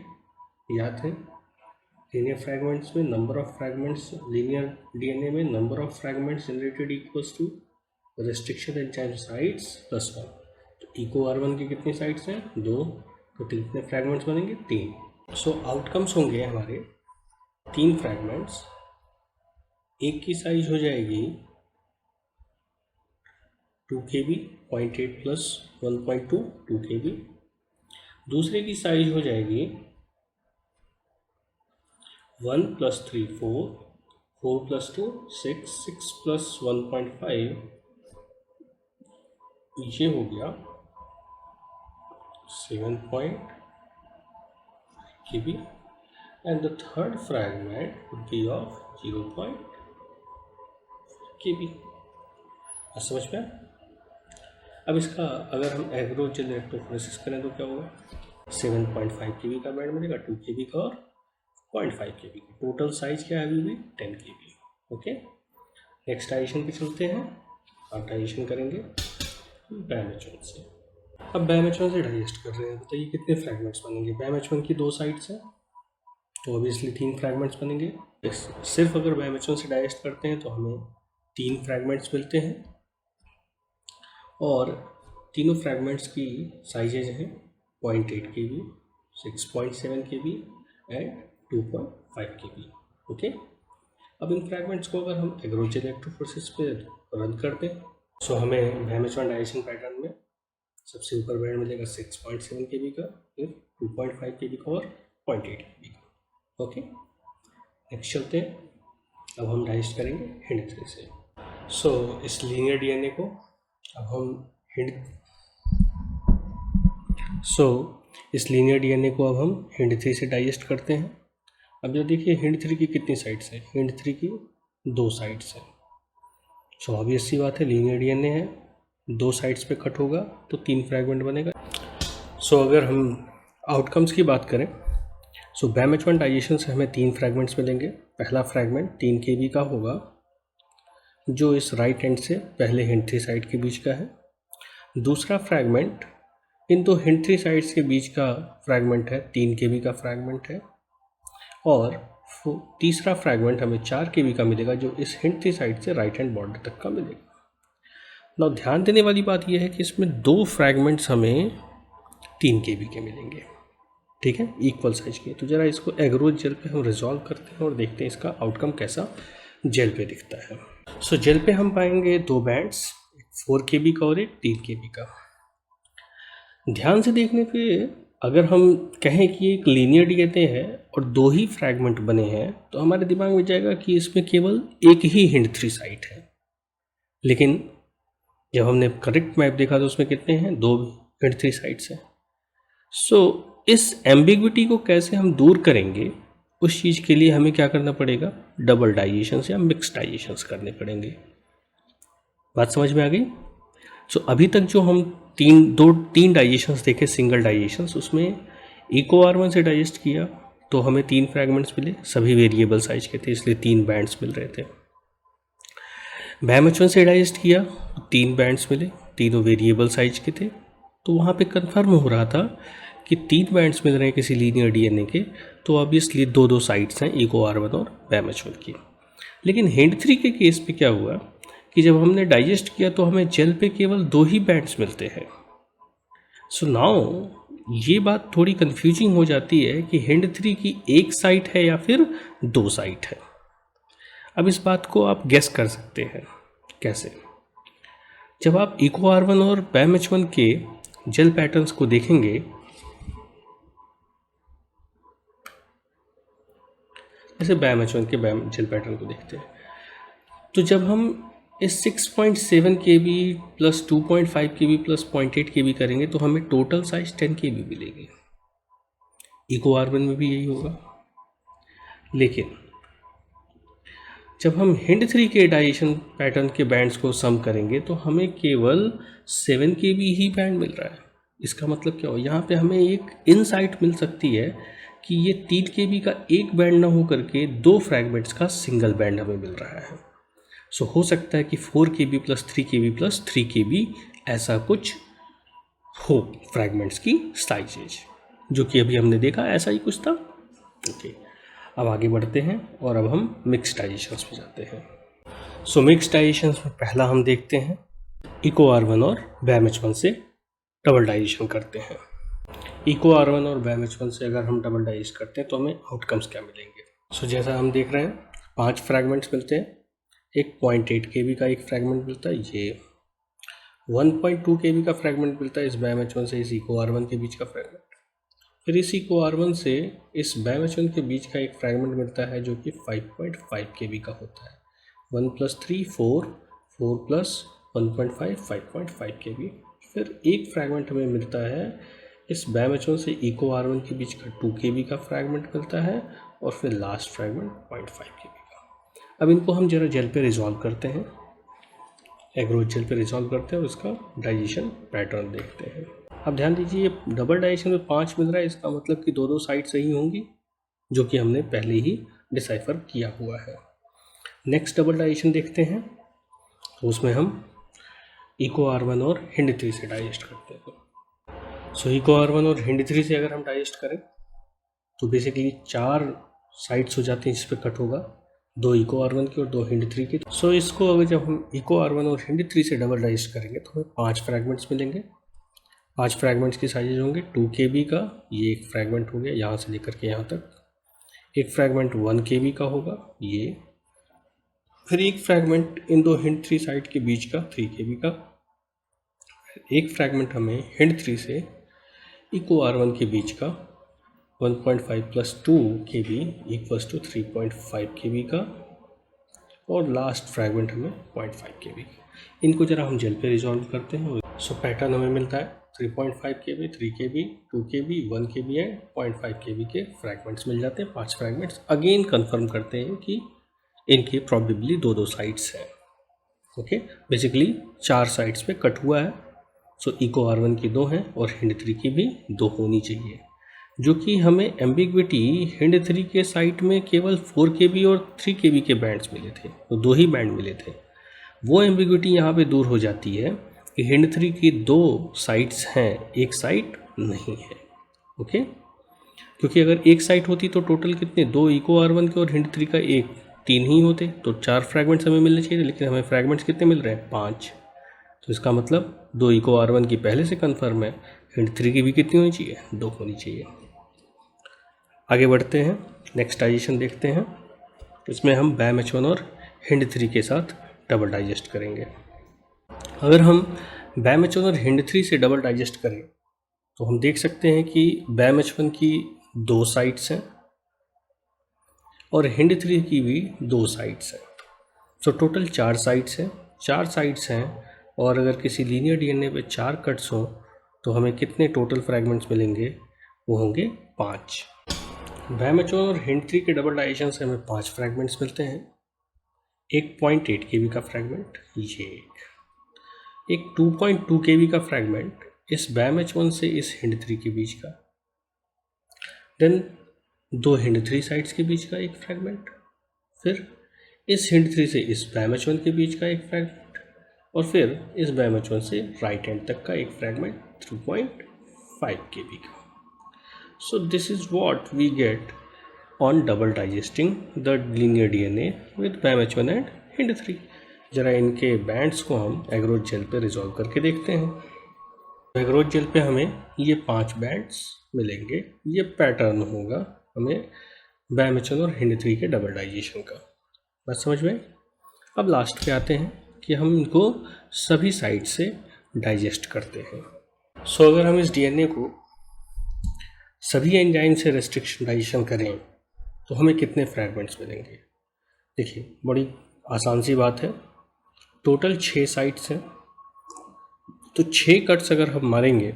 याद है। लीनियर फ्रैगमेंट्स में number of fragments, linear DNA में number of fragments generated equals to restriction enzyme sites plus 1। तो EcoR1 की कितनी साइट्स हैं, 2, तो कितने फ्रैगमेंट्स बनेंगे, 3। सो आउटकम्स होंगे हमारे 3 फ्रैगमेंट्स। एक की साइज हो जाएगी 2 kb, 0.8 प्लस 1.2, 2 kb। दूसरे की साइज हो जाएगी 1 + 3 4, 4 + 2 6, 6 + 1.5 ये हो गया 7 kb and the third fragment would be of 0.kb। समझ में? अब इसका अगर हम एग्रोजेल इलेक्ट्रोफोरेसिस करें तो क्या होगा? 7.5 kb का बैंड मिलेगा, 2 kb का और 0.5 kb का। टोटल साइज क्या है अभी भी? 10 kb। ओके, नेक्स्ट डाइजेशन पे चलते हैं। अब डाइजेशन करेंगे बैमेचोन से। अब बैमेचोन से डाइजेस्ट कर रहे हैं, बताइए कितने फ्रैगमेंट्स बनेंगे? बैमेचोन की 2 साइड्स हैं तो ऑब्वियसली 3 फ्रैगमेंट्स बनेंगे। सिर्फ अगर बैमेचोन से डाइजेस्ट करते हैं तो हमें 3 फ्रैगमेंट्स मिलते हैं और तीनों फ्रैगमेंट्स की साइजेज हैं 0.8 kb, 6.7 kb and 2.5 kb। Okay, अब इन फ्रैगमेंट्स को अगर हम एग्रोजेल इलेक्ट्रोफोरेसिस पे रन करते हैं सो हमें बैमेचोन डाइजेशन पैटर्न में सबसे ऊपर बैंड मिलेगा 6.7 kb का, फिर 2.5 kb का और 0.8 kb का। ओके, नेक्स्ट चलते हैं। अब हम डाइजेस्ट करेंगे हिंड 3 से। सो इस लीनियर डीएनए को अब हम इस लीनियर डीएनए को अब हम हिंड 3 से डाइजेस्ट करते हैं। अब जो देखिए हिंड 3 की कितनी साइड्स है? हिंड 3 की 2 साइड्स है। सो ऑब्वियस सी बात है, लीनियर डीएनए है, 2 साइड्स पे कट होगा तो 3 फ्रैगमेंट बनेगा। सो अगर हम आउटकम्स की बात करें सो बैमेचोन डाइजेशन से हमें 3 फ्रैगमेंट्स मिलेंगे। पहला फ्रैगमेंट 3 kb का होगा जो इस राइट हैंड से पहले हिंड 3 साइड के बीच का है। दूसरा फ्रैगमेंट इन दो हिंड 3 साइड्स के बीच का फ्रैगमेंट है, 3 kb का फ्रैगमेंट है। और तीसरा फ्रैगमेंट हमें 4 kb का मिलेगा जो इस हिंड 3 साइड से राइट हैंड बॉर्डर तक का मिलेगा। ना ध्यान देने वाली बात यह है कि इसमें 2 फ्रैगमेंट्स हमें 3 kb के मिलेंगे, ठीक है, इक्वल साइज के। तो ज़रा इसको एग्रोज जेल पे हम रिजॉल्व करते हैं और देखते हैं इसका आउटकम कैसा जेल पे दिखता है। सो जेल पे हम पाएंगे 2 बैंड्स, 4 kb का और एक 3 kb का। ध्यान से देखने पे अगर हम कहें कि एक लीनियर डीएनए है और 2 ही फ्रैगमेंट बने हैं तो हमारे दिमाग में जाएगा कि इसमें केवल एक ही हिंड 3 साइट है। लेकिन जब हमने करेक्ट मैप देखा तो उसमें कितने हैं? 2 हिंड 3 साइट्स हैं। सो इस एम्बिग्विटी को कैसे हम दूर करेंगे, उस चीज़ के लिए हमें क्या करना पड़ेगा? डबल डाइजेशन या मिक्स डाइजेशंस करने पड़ेंगे। बात समझ में आ गई? सो अभी तक जो हम तीन डाइजेशंस देखे, सिंगल डाइजेशंस, उसमें EcoR1 से डाइजेस्ट किया तो हमें 3 फ्रैगमेंट्स मिले, सभी वेरिएबल साइज के थे इसलिए 3 बैंड्स मिल रहे थे। बैमेचोन से डाइजेस्ट किया 3 बैंड्स मिले, तीनों वेरिएबल साइज के थे। तो वहाँ पे कंफर्म हो रहा था कि 3 बैंड्स मिल रहे हैं किसी लीनियर डीएनए के, तो ऑब्वियसली 2 साइड्स हैं EcoR1 और बैमेचोन की। लेकिन हिंड 3 के केस पे क्या हुआ कि जब हमने डाइजेस्ट किया तो हमें जेल पे केवल 2 ही बैंड्स मिलते हैं। सो नाउ ये बात थोड़ी कंफ्यूजिंग हो जाती है कि हिंड 3 की एक साइट है या फिर 2 साइट है। अब इस बात को आप गेस कर सकते हैं कैसे? जब आप EcoR1 और बैमेचोन के जेल पैटर्न्स को देखेंगे, जैसे बैमेचोन के जेल पैटर्न को देखते हैं, तो जब हम इस 6.7 kb plus 2.5 kb plus 0.8 kb करेंगे तो हमें टोटल साइज 10 kb मिलेगी। EcoR1 में भी यही होगा। लेकिन जब हम हिंड 3 के डाइजेशन पैटर्न के बैंड्स को सम करेंगे तो हमें केवल 7 kb ही बैंड मिल रहा है। इसका मतलब क्या हो? यहाँ पे हमें एक इनसाइट मिल सकती है कि ये 3 kb का एक बैंड ना हो करके 2 फ्रैगमेंट्स का सिंगल बैंड हमें मिल रहा है। सो हो सकता है कि 4 kb plus 3 kb plus 3 kb ऐसा कुछ हो फ्रैगमेंट्स की साइजेज, जो कि अभी हमने देखा ऐसा ही कुछ था। ओके, अब आगे बढ़ते हैं और अब हम मिक्स डाइजेशंस पे जाते हैं। सो मिक्स डाइजेशंस में पहला हम देखते हैं EcoR1 और बैमेचोन से डबल डाइजेशन करते हैं। EcoR1 और बैमेचोन से अगर हम डबल डाइजेस्ट करते हैं तो हमें आउटकम्स क्या मिलेंगे? सो जैसा हम देख रहे हैं 5 फ्रैगमेंट्स मिलते हैं। एक 0.8 kb का एक फ्रैगमेंट मिलता है, ये 1.2 kb का फ्रैगमेंट मिलता है इस बैमेचोन से इस EcoR1 के बीच का फ्रैगमेंट। फिर इस EcoR1 से इस बैमेचोन के बीच का एक फ्रैगमेंट मिलता है जो कि 5.5 kb का होता है। 1 + 3 4, 4 + 1.5, 5.5 kb। फिर एक फ्रैगमेंट हमें मिलता है इस BAM-H1 से EcoR1 के बीच का 2 kb का फ्रैगमेंट मिलता है, और फिर लास्ट फ्रैगमेंट 0.5 kb का। अब इनको हम जरा जेल पे रिजॉल्व करते हैं, एग्रोज जेल पे रिजॉल्व करते हैं और इसका डाइजेशन पैटर्न देखते हैं। अब ध्यान दीजिए, ये डबल डाइजेशन में 5 मिल रहा है, इसका मतलब कि दो साइड सही होंगी, जो कि हमने पहले ही डिसाइफर किया हुआ है। नेक्स्ट डबल डाइजेशन देखते हैं, तो उसमें हम EcoR1 और HindIII से डाइजेस्ट करते हैं। सो EcoR1 और HindIII से अगर हम डाइजेस्ट करें तो बेसिकली 4 साइड्स हो जाती हैं जिस पे कट होगा, 2 EcoR1 की और 2 HindIII की। सो इसको अगर जब हम EcoR1 और HindIII से डबल डाइजेस्ट करेंगे तो हमें 5 फ्रैगमेंट्स मिलेंगे। 5 फ्रैगमेंट्स की साइजेज होंगे 2 kb का, ये एक फ्रैगमेंट हो गया यहाँ से लेकर के यहाँ तक। एक फ्रैगमेंट 1 kb का होगा ये। फिर एक फ्रैगमेंट इन दो HindIII साइड के बीच का 3 kb का। एक फ्रैगमेंट हमें HindIII से EcoR1 के बीच का 1.5 + 2 kb = 3.5 kb का, और लास्ट फ्रैगमेंट हमें 0.5 kb का। इनको जरा हम जेल पे रिजॉल्व करते हैं। सो पैटर्न हमें मिलता है 3.5 kb, 3 kb, 2 kb, 1 kb and 0.5 kb के फ्रैगमेंट्स मिल जाते हैं। 5 फ्रैगमेंट्स अगेन कंफर्म करते हैं कि इनके प्रॉबेबली दो साइड्स हैं। ओके, बेसिकली 4 साइड्स पे कट हुआ है। सो EcoR1 की 2 हैं और HindIII की भी 2 होनी चाहिए, जो कि हमें एम्बिग्विटी HindIII के साइड में केवल 4 kb और 3 kb के बैंड्स मिले थे, तो 2 ही बैंड मिले थे। वो एम्बिग्विटी यहाँ पे दूर हो जाती है कि HindIII की 2 साइड्स हैं, एक साइड नहीं है। ओके, क्योंकि अगर एक साइड होती तो टोटल कितने, 2 EcoR1 के और HindIII का 1, 3 ही होते, तो 4 फ्रैगमेंट्स हमें मिलने चाहिए, लेकिन हमें फ्रैगमेंट्स कितने मिल रहे हैं, 5। तो इसका मतलब 2 EcoR1 की पहले से कन्फर्म है, HindIII की भी कितनी होनी चाहिए, 2 होनी चाहिए। आगे बढ़ते हैं, नेक्स्ट डाइजेशन देखते हैं। इसमें हम BAM-H1 और HindIII के साथ डबल डाइजेस्ट करेंगे। अगर हम BAM-H1 और HindIII से डबल डाइजेस्ट करें तो हम देख सकते हैं कि BAM-H1 की 2 साइड्स हैं और HindIII की भी 2 साइड्स हैं। सो टोटल 4 साइड्स हैं। 4 साइड्स हैं और अगर किसी लीनियर DNA पे 4 कट्स हों तो हमें कितने टोटल फ्रैगमेंट्स मिलेंगे, वो होंगे 5। BAM-H1 और HindIII के डबल डाइजेशन से हमें 5 फ्रैगमेंट्स मिलते हैं। एक 0.8 kb का फ्रैगमेंट, ये एक 2.2 kb का फ्रैगमेंट इस BAM-H1 से इस HindIII के बीच का, देन 2 HindIII साइड्स के बीच का एक फ्रैगमेंट, फिर इस HindIII से इस BAM-H1 के बीच का एक फ्रैगमेंट, और फिर इस BAM-H1 से राइट हैंड तक का एक फ्रैगमेंट 3.5 kb का। So this is what we get on double digesting the linear DNA with BAM-H1 and HindIII। जरा इनके बैंड्स को हम एग्रोज जेल पे रिजॉल्व करके देखते हैं। एग्रोज जेल पे हमें ये 5 बैंड्स मिलेंगे, ये पैटर्न होगा हमें BAM-H1 और HindIII के डबल डाइजेशन का। बात समझ में? अब लास्ट पे आते हैं कि हम इनको सभी साइड से डाइजेस्ट करते हैं। सो अगर हम इस DNA को सभी एंजाइम से रेस्ट्रिक्शन डाइजेशन करें तो हमें कितने फ्रैगमेंट्स मिलेंगे। देखिए, बड़ी आसान सी बात है, टोटल 6 साइट्स हैं, तो 6 कट्स अगर हम मारेंगे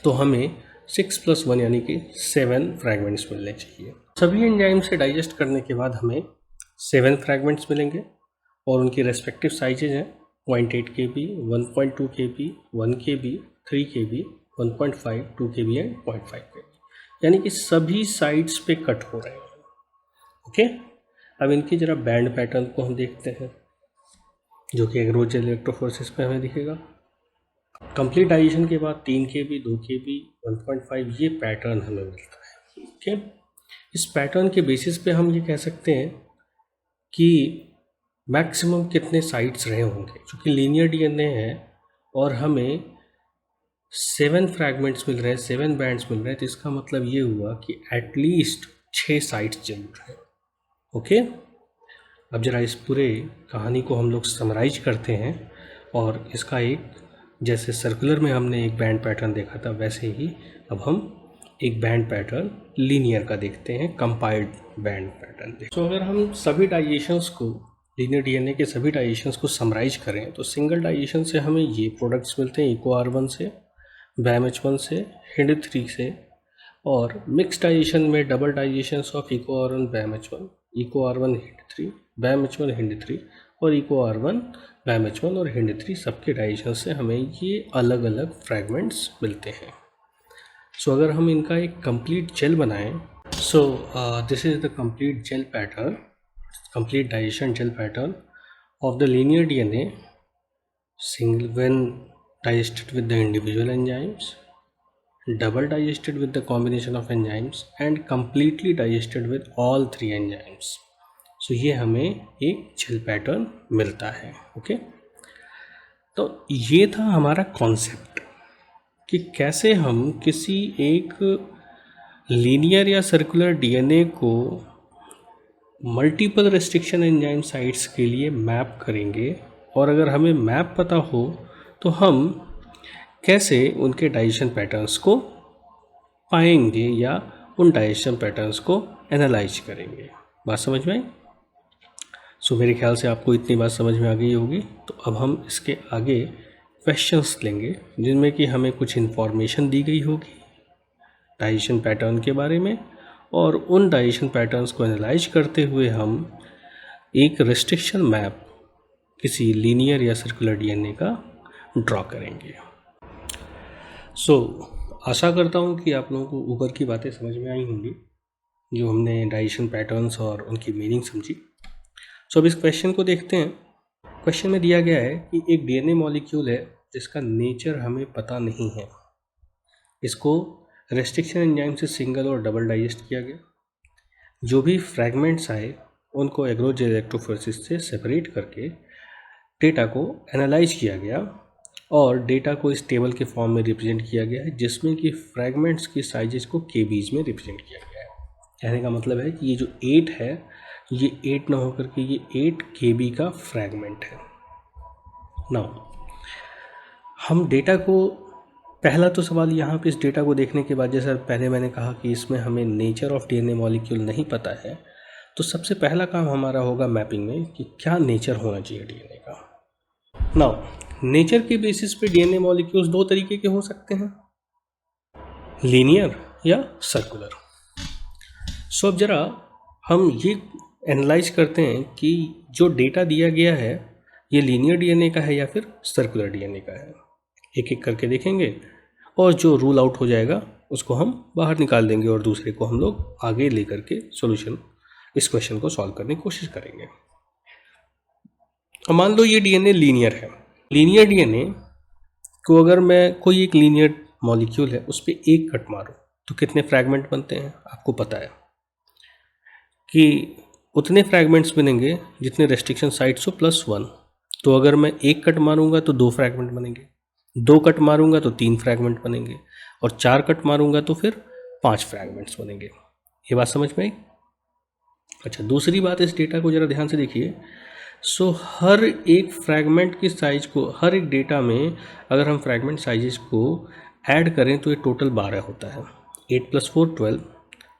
तो हमें 6 + 1 यानी कि 7 फ्रैगमेंट्स मिलने चाहिए। सभी एंजाइम से डाइजेस्ट करने के बाद हमें 7 फ्रैगमेंट्स मिलेंगे और उनकी रेस्पेक्टिव साइजेज हैं 0.8 kb, 1.2 kb, 1 kb, 3 kb, 1.5, 2 kb and 0.5 kb, यानी कि सभी साइड्स पे कट हो रहे हैं। ओके, अब इनकी जरा बैंड पैटर्न को हम देखते हैं, जो कि एग्रोज इलेक्ट्रोफोरेसिस पे हमें दिखेगा। कंप्लीट डाइजेशन के बाद 3 kb, 2 kb, 1.5 ये पैटर्न हमें मिलता है। ओके, इस पैटर्न के बेसिस पे हम ये कह सकते हैं कि मैक्सिमम कितने साइट्स रहे होंगे, क्योंकि लीनियर DNA है और हमें 7 फ्रैगमेंट्स मिल रहे हैं, 7 बैंड्स मिल रहे हैं, तो इसका मतलब ये हुआ कि एटलीस्ट 6 साइट्स जरूर हैं। ओके, अब जरा इस पूरे कहानी को हम लोग समराइज करते हैं और इसका एक, जैसे सर्कुलर में हमने एक बैंड पैटर्न देखा था, वैसे ही अब हम एक बैंड पैटर्न लीनियर का देखते हैं, कंपाइल्ड बैंड पैटर्न। तो अगर हम सभी डाइजेशंस को लीनियर डीएनए के सभी डाइजेशंस को समराइज करें तो सिंगल डाइजेशन से हमें ये प्रोडक्ट्स मिलते हैं, इको R1 से, BAM-H1 से, HIND3 से, और मिक्स डाइजेशन में double digestion of Eco R1 BAM-H1, Eco R1 HIND3, BAM-H1 HIND3 और इको R1 BAM-H1 और HIND3 सबके डाइजेशन से हमें ये अलग अलग फ्रैगमेंट्स मिलते हैं। सो अगर हम इनका एक कंप्लीट जेल बनाएं, so this is the complete gel pattern, complete digestion gel pattern of the linear DNA single when digested with the individual enzymes, double digested with the combination of enzymes and completely digested with all three enzymes. So ये हमें एक jail pattern मिलता है। Okay, तो ये था हमारा concept कि कैसे हम किसी एक लीनियर या सर्कुलर डीएनए को मल्टीपल रेस्ट्रिक्शन एंजाइम साइट्स के लिए मैप करेंगे, और अगर हमें मैप पता हो तो हम कैसे उनके डाइजेशन पैटर्न्स को पाएंगे या उन डाइजेशन पैटर्न्स को एनालाइज करेंगे। बात समझ में आई? सो मेरे ख्याल से आपको इतनी बात समझ में आ गई होगी। तो अब हम इसके आगे क्वेश्चंस लेंगे जिनमें कि हमें कुछ इन्फॉर्मेशन दी गई होगी डाइजेशन पैटर्न के बारे में, और उन डाइजेशन पैटर्न्स को एनालाइज करते हुए हम एक रेस्ट्रिक्शन मैप किसी लीनियर या सर्कुलर डीएनए का ड्रॉ करेंगे। सो आशा करता हूँ कि आप लोगों को ऊपर की बातें समझ में आई होंगी, जो हमने डाइजेशन पैटर्न्स और उनकी मीनिंग समझी। सो अब इस क्वेश्चन को देखते हैं। क्वेश्चन में दिया गया है कि एक डीएनए मॉलिक्यूल है जिसका नेचर हमें पता नहीं है। इसको रेस्ट्रिक्शन एंजाइम से सिंगल और डबल डाइजेस्ट किया गया। जो भी फ्रैगमेंट्स आए उनको एग्रोजेल इलेक्ट्रोफोरेसिस से सेपरेट करके डेटा को एनालाइज किया गया, और डेटा को इस टेबल के फॉर्म में रिप्रेजेंट किया गया है जिसमें कि फ्रैगमेंट्स की साइजेस को केबीज में रिप्रेजेंट किया गया है। कहने का मतलब है कि ये जो 8 है, ये 8 ना होकर के ये 8 केबी का फ्रैगमेंट है। नाउ हम डेटा को, पहला तो सवाल यहाँ पे इस डेटा को देखने के बाद, जैसा पहले मैंने कहा कि इसमें हमें नेचर ऑफ डीएनए मॉलिक्यूल नहीं पता है, तो सबसे पहला काम हमारा होगा मैपिंग में कि क्या नेचर होना चाहिए डीएनए का। नाउ नेचर के बेसिस पे डीएनए मॉलिक्यूल्स दो तरीके के हो सकते हैं, लीनियर या सर्कुलर। सो अब जरा हम ये एनालाइज करते हैं कि जो डेटा दिया गया है ये लीनियर डीएनए का है या फिर सर्कुलर डीएनए का है। एक एक करके देखेंगे और जो रूल आउट हो जाएगा उसको हम बाहर निकाल देंगे और दूसरे को हम लोग आगे लेकर के सॉल्यूशन, इस क्वेश्चन को सॉल्व करने की कोशिश करेंगे। अब मान लो ये डीएनए लीनियर है। लीनियर डीएनए को अगर मैं, कोई एक लीनियर मॉलिक्यूल है उस पर एक कट मारूं तो कितने फ्रैगमेंट बनते हैं आपको पता है कि उतने फ्रैगमेंट्स बनेंगे जितने रेस्ट्रिक्शन साइट्स हो +1। तो अगर मैं एक कट मारूंगा तो 2 फ्रैगमेंट बनेंगे, 2 कट मारूंगा तो 3 फ्रैगमेंट बनेंगे, और 4 कट मारूंगा तो फिर 5 फ्रैगमेंट्स बनेंगे। ये बात समझ में आई? अच्छा, दूसरी बात, इस डेटा को ज़रा ध्यान से देखिए। सो हर एक फ्रैगमेंट की साइज को, हर एक डेटा में अगर हम फ्रैगमेंट साइजेस को ऐड करें तो ये टोटल 12 होता है। 8 + 4 12,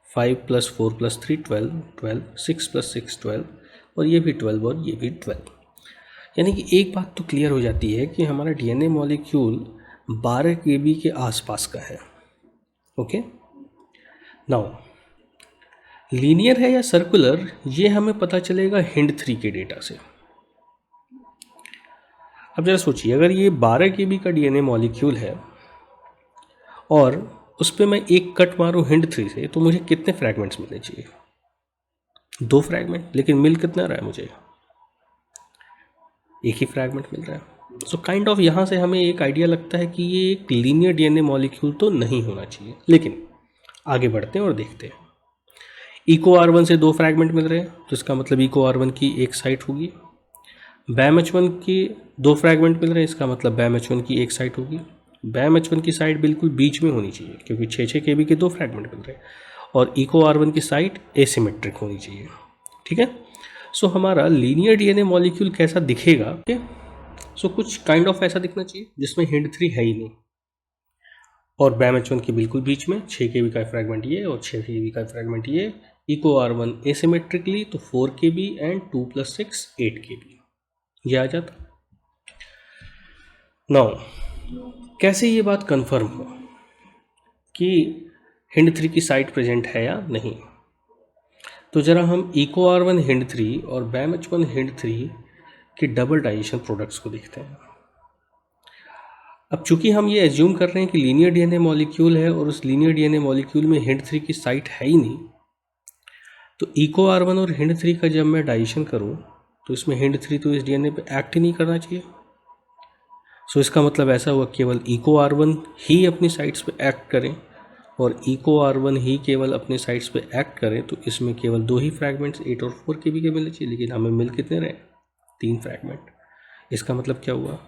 5 + 4 + 3 12, 12, 6 + 6 12, और ये भी 12 और ये भी 12। यानी कि एक बात तो क्लियर हो जाती है कि हमारा डीएनए मॉलिक्यूल 12 केबी के आसपास का है। ओके, नाउ लीनियर है या सर्कुलर ये हमें पता चलेगा HIND3 के डेटा से। अब जरा सोचिए, अगर ये 12 केबी का डीएनए मॉलिक्यूल है और उस पर मैं एक कट मारूं HIND3 से, तो मुझे कितने फ्रैगमेंट्स मिलने चाहिए? 2 फ्रैगमेंट, लेकिन मिल कितना रहा है मुझे? एक ही फ्रैगमेंट मिल रहा है। सो काइंड ऑफ यहाँ से हमें एक आइडिया लगता है कि ये एक लीनियर डीएनए मॉलिक्यूल तो नहीं होना चाहिए। लेकिन आगे बढ़ते हैं और देखते हैं। इको R1 से 2 फ्रैगमेंट मिल रहे हैं तो इसका मतलब इको R1 की एक साइट होगी। BAM-H1 की 2 फ्रैगमेंट मिल रहे हैं, इसका मतलब BAM-H1 की एक साइट होगी। BAM-H1 की साइट बिल्कुल बीच में होनी चाहिए क्योंकि 6-6 केबी के 2 फ्रैगमेंट मिल रहे हैं, और इको R1 की साइट एसिमेट्रिक होनी चाहिए। ठीक है, सो हमारा लीनियर डीएनए मॉलिक्यूल कैसा दिखेगा? ओके, सो कुछ काइंड ऑफ ऐसा दिखना चाहिए जिसमें HIND3 है ही नहीं, और BAM-H1 के बिल्कुल बीच में 6 केबी का फ्रैगमेंट ये और 6 केबी का फ्रैगमेंट ये, इको R1 एसिमेट्रिकली तो 4 kb एंड 2 + 6 8 kb, ये आ जाता। नाउ कैसे ये बात कंफर्म हो कि हिंड 3 की साइट प्रेजेंट है या नहीं, तो ज़रा हम इको R1 हिंड 3 और बैम H1 हिंड 3 के डबल डाइजेशन प्रोडक्ट्स को देखते हैं। अब चूंकि हम ये एज्यूम कर रहे हैं कि लीनियर डीएनए मॉलिक्यूल है और उस लीनियर डीएनए मॉलिक्यूल में हिंड 3 की साइट है ही नहीं, तो इको R1 और हिंड 3 का जब मैं डाइजेशन करूं तो इसमें हिंड 3 तो इस डीएनए पे एक्ट ही नहीं करना चाहिए। सो इसका मतलब ऐसा हुआ केवल इको R1 ही अपनी साइट्स पे एक्ट करें और इको R1 ही केवल अपने साइट्स पे एक्ट करें, तो इसमें केवल 2 ही फ्रैगमेंट्स 8 और 4 kb के मिलने चाहिए, लेकिन हमें मिल कितने रहे? 3 फ्रैगमेंट। इसका मतलब क्या हुआ?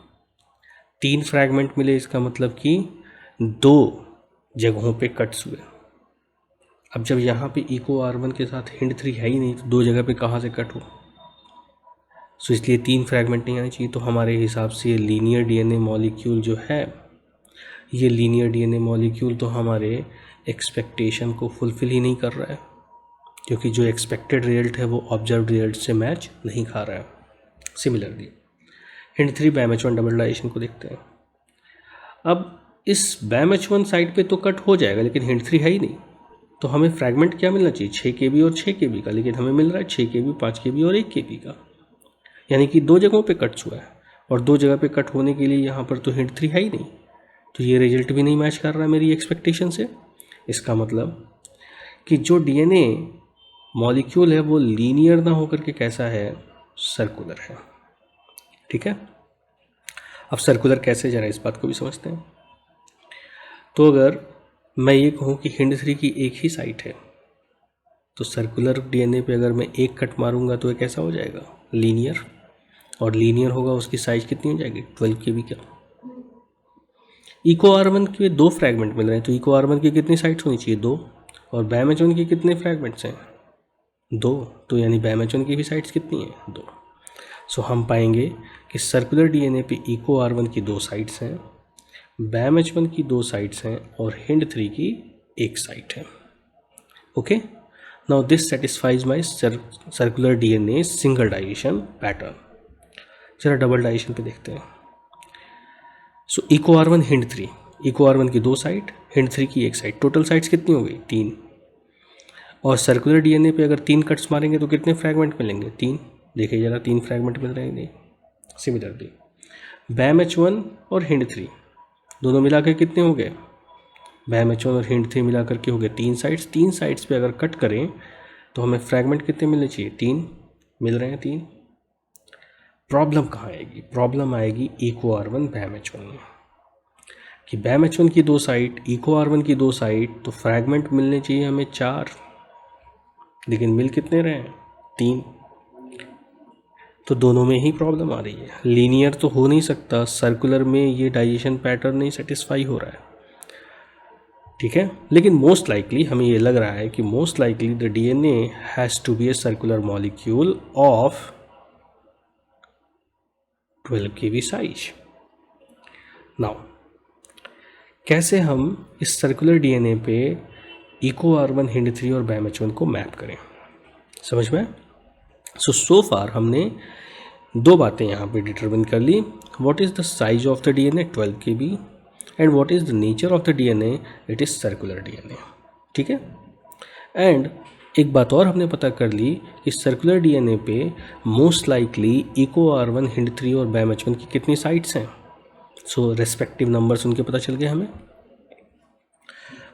3 फ्रैगमेंट मिले, इसका मतलब कि 2 जगहों पे कट्स हुए। अब जब यहाँ पे इको R1 के साथ हिंड 3 है ही नहीं, तो 2 जगह पे कहाँ से कट हो? सो इसलिए 3 फ्रैगमेंट नहीं आने चाहिए। तो हमारे हिसाब से ये लीनियर डीएनए मॉलिक्यूल जो है, ये लीनियर डीएनए मॉलिक्यूल तो हमारे एक्सपेक्टेशन को फुलफिल ही नहीं कर रहा है, क्योंकि जो एक्सपेक्टेड रिजल्ट है वो ऑब्जर्व रिजल्ट से मैच नहीं खा रहा है। Similarly hind 3 बैम H1 double digestion को देखते हैं। अब इस बैम H1 साइड पे तो कट हो जाएगा, लेकिन हिंड 3 है ही नहीं, तो हमें फ्रैगमेंट क्या मिलना चाहिए? 6 kb और 6 kb का, लेकिन हमें मिल रहा है 6 kb 5 kb और 1 kb का, यानी कि 2 जगहों पे कट्स हुआ है। और 2 जगह पे कट होने के लिए यहाँ पर तो हिंड 3 है ही नहीं, तो ये रिजल्ट भी नहीं मैच कर रहा है मेरी एक्सपेक्टेशन से। इसका मतलब कि जो डीएनए मॉलिक्यूल है वो लीनियर ना होकर के कैसा है? सर्कुलर है। ठीक है, अब सर्कुलर कैसे, जरा इस बात को भी समझते हैं। तो अगर मैं ये कहूँ कि हिंड 3 की एक ही साइट है, तो सर्कुलर डीएनए पे अगर मैं एक कट मारूंगा तो ये कैसा हो जाएगा? लीनियर। और लीनियर होगा, उसकी साइज कितनी हो जाएगी? 12 kb का। इको R1 के 2 फ्रैगमेंट मिल रहे हैं, तो इको R1 की कितनी साइट्स होनी चाहिए? 2। और बैम H1 के कितने फ्रैगमेंट्स हैं? 2। तो यानी बैम H1 की भी साइट्स कितनी हैं? 2। सो हम पाएंगे कि सर्कुलर डीएनए पे इको R1 की 2 साइट्स हैं, बैम H1 की 2 साइट्स हैं और हिंड 3 की 1 साइट है। Okay, now this satisfies my circular DNA single digestion pattern. जरा डबल डाइजेशन पे देखते हैं। सो eco R1 Hind 3, eco R1 की 2 साइट, हिंड 3 की 1 साइट, टोटल साइट्स कितनी हो गई? 3। और सर्कुलर डीएनए पे अगर 3 कट्स मारेंगे तो कितने फ्रैगमेंट मिलेंगे? 3। देखिए जरा 3 फ्रैगमेंट मिल रहे हैं नहीं। सिमिलरली बैम H1 और हिंड 3 दोनों मिला के कितने हो गए? बैम H1 और हिंड 3 मिला करके हो गए 3 साइट्स। 3 साइट्स पे अगर कट करें तो हमें फ्रैगमेंट कितने मिलने चाहिए? 3 मिल रहे हैं 3। प्रॉब्लम कहाँ आएगी? प्रॉब्लम आएगी इको R1 बैम H1 में, कि बैम H1 की 2 साइट, इको R1 की 2 साइट, तो फ्रैगमेंट मिलने चाहिए हमें 4, लेकिन मिल कितने रहे हैं? 3। तो दोनों में ही प्रॉब्लम आ रही है। लीनियर तो हो नहीं सकता, सर्कुलर में ये डाइजेशन पैटर्न नहीं सेटिस्फाई हो रहा है। ठीक है, लेकिन मोस्ट लाइकली हमें ये लग रहा है कि most likely the DNA has to be a circular molecule of 12 kb size. Now कैसे हम इस सर्कुलर डीएनए पे इको R1 हिंड 3 और बैम H1 को मैप करें? समझ में? सो फार हमने 2 बातें यहाँ पे डिटरमिन कर ली। What is the size of the DNA? 12 kb, and what is the nature of the DNA? It is circular DNA. ठीक है, एंड एक बात और हमने पता कर ली कि सर्कुलर डीएनए पे most likely Eco R1 Hind 3 और बैम H1 की कितनी साइट्स हैं? सो रेस्पेक्टिव नंबर्स उनके पता चल गए हमें।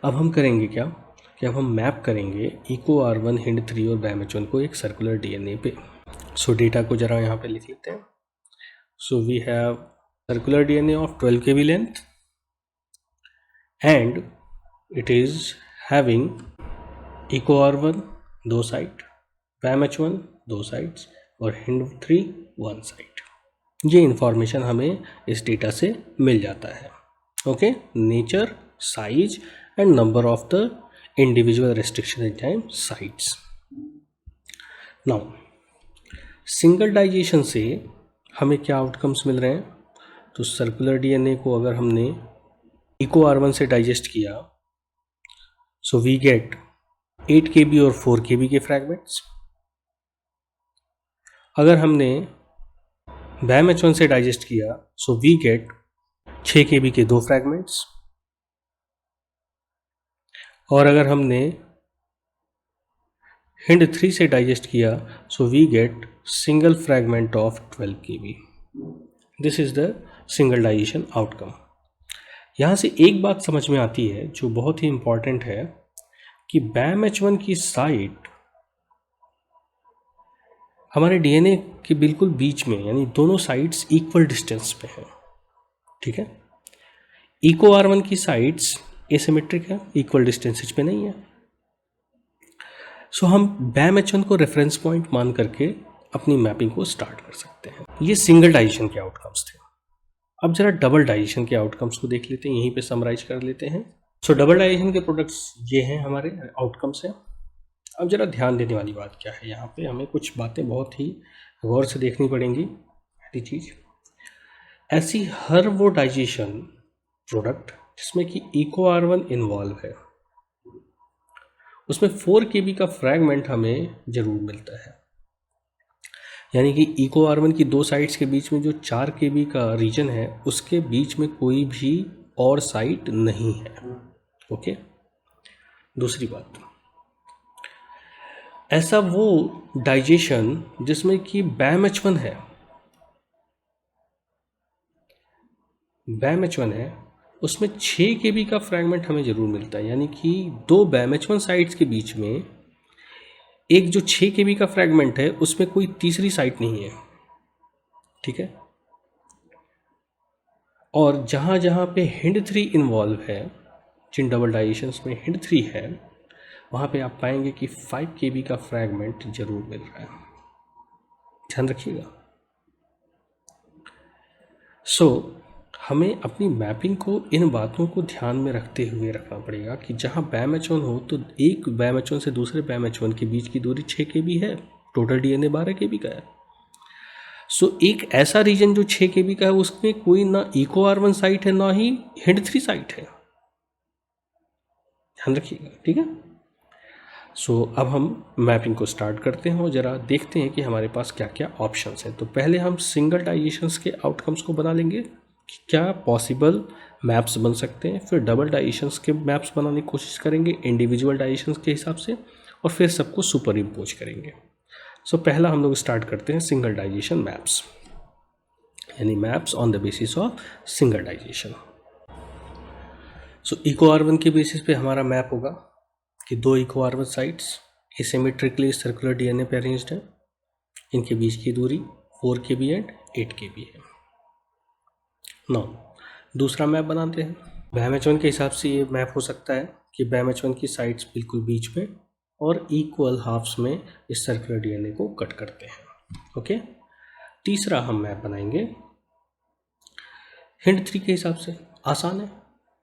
अब हम करेंगे क्या कि अब हम मैप करेंगे इको R1 हिंड 3 और बैम H1 को एक सर्कुलर डीएनए पे। सो डेटा को जरा यहाँ पे लिख लेते हैं। So we have circular DNA of 12 kb length and it is having Eco R1 2 site, Bam H1 2 sites और हिंड 3 1 साइट। ये इंफॉर्मेशन हमें इस डेटा से मिल जाता है। Okay, nature, size and number of the individual restriction enzyme sites. Now single digestion से हमें क्या आउटकम्स मिल रहे हैं? तो सर्कुलर डीएनए को अगर हमने इको R1 से डाइजेस्ट किया, सो वी गेट 8 KB और 4 KB के फ्रैगमेंट्स। अगर हमने BAM-H1 से डाइजेस्ट किया सो वी गेट 6 KB के 2 फ्रैगमेंट्स। और अगर हमने HIND3 से डाइजेस्ट किया so we get single fragment of 12 KB। This is the single digestion outcome. यहाँ से एक बात समझ में आती है जो बहुत ही इंपॉर्टेंट है कि BAM-H1 की साइट हमारे DNA के बिल्कुल बीच में, यानी दोनों साइट्स इक्वल डिस्टेंस पे हैं, ठीक है। EcoR1 की साइट्स एसिमेट्रिक है, इक्वल डिस्टेंसेज पे नहीं है। सो हम BAM-H1 को रेफरेंस पॉइंट मान करके अपनी मैपिंग को स्टार्ट कर सकते हैं। ये सिंगल डाइजेशन के आउटकम्स थे। अब जरा डबल डाइजेशन के आउटकम्स को देख लेते हैं, यहीं पे समराइज कर लेते हैं। सो डबल डाइजेशन के प्रोडक्ट्स ये हैं, हमारे आउटकम्स हैं। अब जरा ध्यान देने वाली बात क्या है, यहाँ पे हमें कुछ बातें बहुत ही गौर से देखनी पड़ेंगी। पहली चीज, ऐसी हर वो डाइजेशन प्रोडक्ट जिसमें कि EcoR1 इन्वॉल्व है उसमें 4 KB का फ्रैगमेंट हमें जरूर मिलता है। यानी कि EcoR1 की दो साइट्स के बीच में जो 4 KB का रीजन है उसके बीच में कोई भी और साइट नहीं है। ओके। दूसरी बात, ऐसा वो डाइजेशन जिसमें कि BAM-H1 है, BAM-H1 है, उसमें 6 KB का फ्रैगमेंट हमें जरूर मिलता है। यानी कि दो BAM-H1 साइट्स के बीच में एक जो 6 KB का फ्रैगमेंट है उसमें कोई तीसरी साइट नहीं है, ठीक है। और जहाँ जहाँ पे HIND3 इन्वॉल्व है, जिन डबल डाइजेशंस में HIND3 है, वहाँ पे आप पाएंगे कि 5 KB का फ्रैगमेंट जरूर मिल रहा है। ध्यान रखिएगा। हमें अपनी मैपिंग को इन बातों को ध्यान में रखते हुए रखना पड़ेगा कि जहाँ BAM-H1 हो तो एक BAM-H1 से दूसरे BAM-H1 के बीच की दूरी 6 KB है, टोटल DNA 12 KB का है। एक ऐसा रीजन जो 6 KB का है उसमें कोई ना EcoR1 साइट है ना ही HIND3 साइट है। ध्यान रखिएगा, ठीक है। अब हम मैपिंग को स्टार्ट करते हैं और ज़रा देखते हैं कि हमारे पास क्या क्या ऑप्शंस हैं। तो पहले हम सिंगल डाइजेशंस के आउटकम्स को बना लेंगे कि क्या पॉसिबल मैप्स बन सकते हैं, फिर डबल डाइजेशंस के मैप्स बनाने की कोशिश करेंगे इंडिविजुअल डाइजेशंस के हिसाब से, और फिर सबको सुपर इम्पोज करेंगे। पहला हम लोग स्टार्ट करते हैं सिंगल डाइजेशन मैप्स, यानी maps on the basis of single digestion. EcoR1 के बेसिस पे हमारा मैप होगा कि दो EcoR1 साइट्स एसिमेट्रिकली सर्कुलर DNA पे अरेंज्ड है, इनके बीच की दूरी 4 KB एंड 8 KB है। नौ दूसरा मैप बनाते हैं। BAM-H1 के हिसाब से ये मैप हो सकता है कि BAM-H1 की साइट्स बिल्कुल बीच में और इक्वल हाफ्स में इस सर्कुलर DNA को कट करते हैं। ओके। तीसरा हम मैप बनाएंगे HIND3 के हिसाब से। आसान है,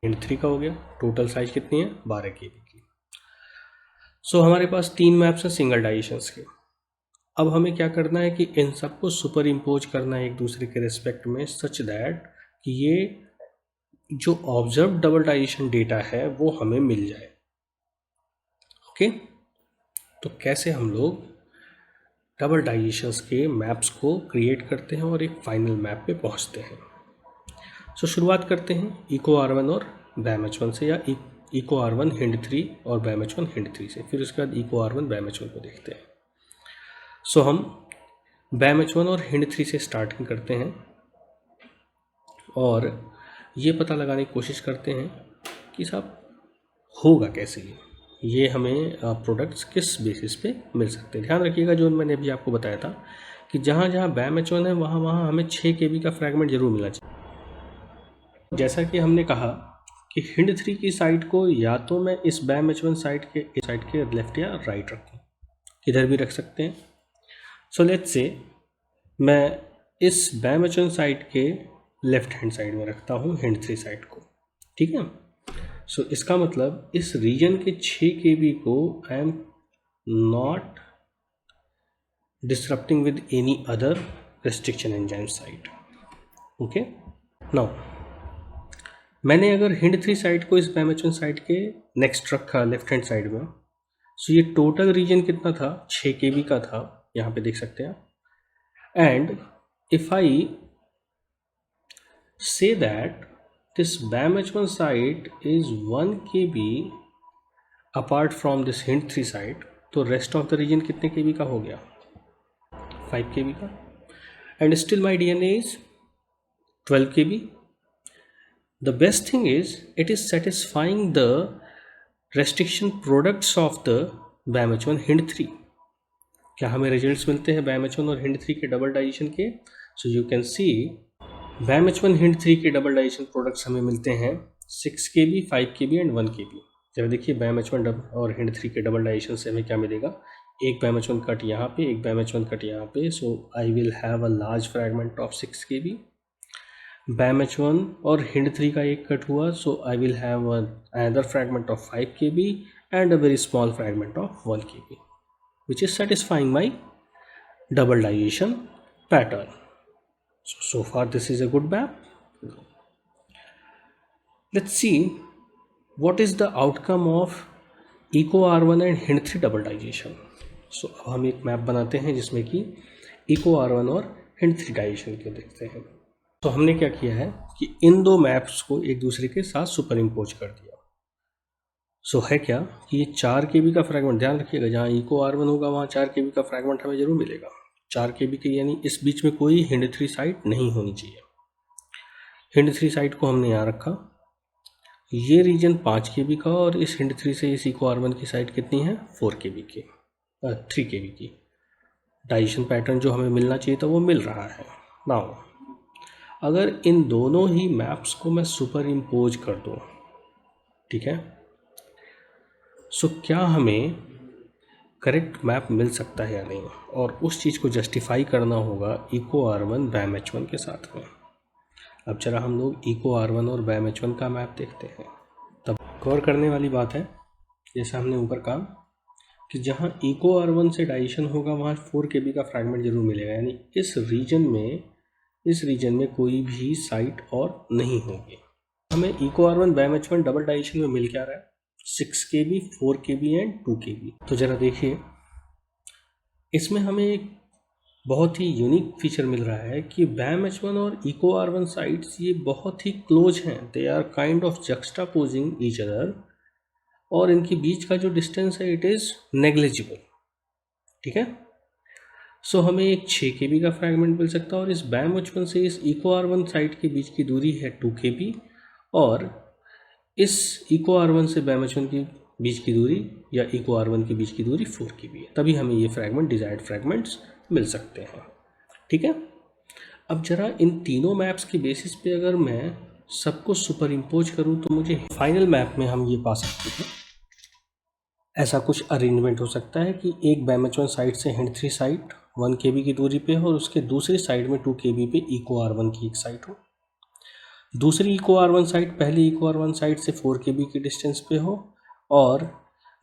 HIND3 का हो गया, टोटल साइज कितनी है 12 KB की। हमारे पास 3 मैप्स हैं सिंगल डाइजेशंस के। अब हमें क्या करना है कि इन सबको सुपर इम्पोज करना है एक दूसरे के रिस्पेक्ट में, सच दैट कि ये जो ऑब्जर्व डबल डाइजेशन डेटा है वो हमें मिल जाए। ओके। तो कैसे हम लोग डबल डाइजेशंस के मैप्स को क्रिएट करते हैं और एक फाइनल मैप पे पहुंचते हैं। शुरुआत करते हैं EcoR1 और BAM-H1 से, या EcoR1 HIND3 और BAM-H1 HIND3 से, फिर उसके बाद EcoR1 BAM-H1 को देखते हैं। हम BAM-H1 और HIND3 से स्टार्टिंग करते हैं और ये पता लगाने की कोशिश करते हैं कि साहब होगा कैसे, ये हमें प्रोडक्ट्स किस बेसिस पे मिल सकते हैं। ध्यान रखिएगा जो मैंने अभी आपको बताया था कि जहाँ जहाँ BAM-H1 है वहाँ वहाँ हमें 6 KB का फ्रैगमेंट जरूर मिलना चाहिए। जैसा कि हमने कहा कि HIND3 की साइट को या तो मैं इस BAM-H1 साइट के लेफ्ट या राइट रखूँ, इधर भी रख सकते हैं। लेट्स से मैं इस BAM-H1 साइट के लेफ्ट हैंड साइड में रखता हूँ HIND3 साइट को, ठीक है। इसका मतलब इस रीजन के 6 KB को I am not disrupting with any other restriction enzyme site. Okay. Now मैंने अगर HIND3 साइट को इस BAM-H1 साइट के नेक्स्ट रखा लेफ्ट हैंड साइड में, सो ये टोटल रीजन कितना था, 6 KB का था, यहाँ पे देख सकते हैं। And if I say that this BAM-H1 site is 1 KB apart from this hint 3 site, तो rest of the region कितने KB का हो गया, 5 KB का, and still my DNA is 12 KB. The best thing is it is satisfying the restriction products of the BAM-H1 hint 3. क्या हमें results मिलते हैं BAM-H1 और hint 3 के डबल डाइजेशन के? So you can see BAM-H1 hint 3 के double digestion products हमें मिलते हैं 6 KB, 5 KB एंड 1 KB। जरा देखिए BAM-H1 और hint 3 के डबल डाइजेशन से हमें क्या मिलेगा, एक BAM-H1 कट यहाँ पे, एक BAM-H1 कट यहाँ पे, so I will have a large fragment of 6 KB। BAM-H1 और hint 3 का एक कट हुआ, so I will have another fragment of 5 KB and a very small fragment of 1 KB, which is satisfying my double digestion pattern. So far this is a good map. Let's see what is the outcome of EcoR1 and hint3 double digestion. So अब हम एक map बनाते हैं जिसमें कि EcoR1 और hint3 digestion को देखते हैं। तो हमने क्या किया है कि इन दो मैप्स को एक दूसरे के साथ सुपर इम्पोज कर दिया। सो है क्या कि ये 4 KB का फ्रैगमेंट, ध्यान रखिएगा जहाँ EcoR1 होगा वहाँ 4 KB का फ्रैगमेंट हमें जरूर मिलेगा, 4 KB के, यानी इस बीच में कोई hint 3 साइट नहीं होनी चाहिए। hint 3 साइट को हमने यहाँ रखा, ये रीजन 5 KB का, और इस hint 3 से इस EcoR1 की साइट कितनी है, 4 KB की, 3 KB की। डाइजेशन पैटर्न जो हमें मिलना चाहिए था वो मिल रहा है। नाउ अगर इन दोनों ही मैप्स को मैं सुपर इम्पोज कर दूँ, ठीक है, सो क्या हमें करेक्ट मैप मिल सकता है या नहीं, और उस चीज़ को जस्टिफाई करना होगा EcoR1 BAM-H1 के साथ में। अब चला हम लोग EcoR1 और BAM-H1 का मैप देखते हैं। तब गौर करने वाली बात है, जैसा हमने ऊपर कहा कि जहाँ EcoR1 से डाइजेशन होगा वहाँ 4 KB का फ्रैगमेंट जरूर मिलेगा, यानी इस रीजन में कोई भी साइट और नहीं होगी। हमें EcoR1 BAM-H1 डबल डाइजेशन में मिल क्या रहा है, 6 KB, 4 KB एंड 2 KB। तो ज़रा देखिए, इसमें हमें एक बहुत ही यूनिक फीचर मिल रहा है कि BAM-H1 और EcoR1 साइट्स ये बहुत ही क्लोज हैं, they are kind of juxtaposing each other, और इनके बीच का जो डिस्टेंस है इट इज़ नेग्लिजिबल, ठीक है। सो हमें एक 6 KB का फ्रैगमेंट मिल सकता है, और इस BAM-H1 से इस EcoR1 साइट के बीच की दूरी है 2 KB, और इस EcoR1 से BAM-H1 के बीच की दूरी या EcoR1 के बीच की दूरी 4 KB है, तभी हमें ये फ्रैगमेंट डिजायर्ड फ्रैगमेंट्स मिल सकते हैं, ठीक है। अब जरा इन तीनों मैप्स के बेसिस पे अगर मैं सबको सुपर इम्पोज करूँ तो मुझे फाइनल मैप में हम ये पा सकते हैं, ऐसा कुछ अरेंजमेंट हो सकता है कि एक BAM-H1 साइड से hint 3 साइट 1 KB की दूरी पे हो, और उसके दूसरी साइड में 2 KB पे EcoR1 की एक साइट हो, दूसरी EcoR1 साइट पहली EcoR1 साइट से 4 KB की डिस्टेंस पे हो, और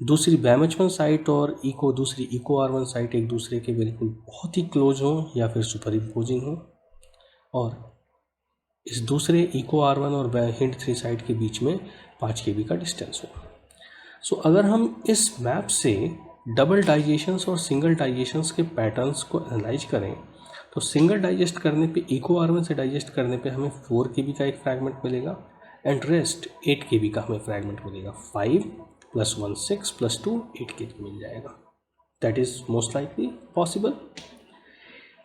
दूसरी BAM-H1 साइट और दूसरी EcoR1 साइट एक दूसरे के बिल्कुल बहुत ही क्लोज हो या फिर सुपर इम्पोजिंग हो, और इस दूसरे EcoR1 और hint 3 साइट के बीच में 5 KB का डिस्टेंस हो। सो अगर हम इस मैप से डबल डाइजेशंस और सिंगल डाइजेशंस के पैटर्न्स को एनालाइज करें, तो सिंगल डाइजेस्ट करने पे EcoR1 से डाइजेस्ट करने पे हमें 4 KB का एक फ्रैगमेंट मिलेगा, एंड रेस्ट 8 KB का हमें फ्रैगमेंट मिलेगा। 5 + 1 6 + 2 8 KB मिल जाएगा, that is most likely possible.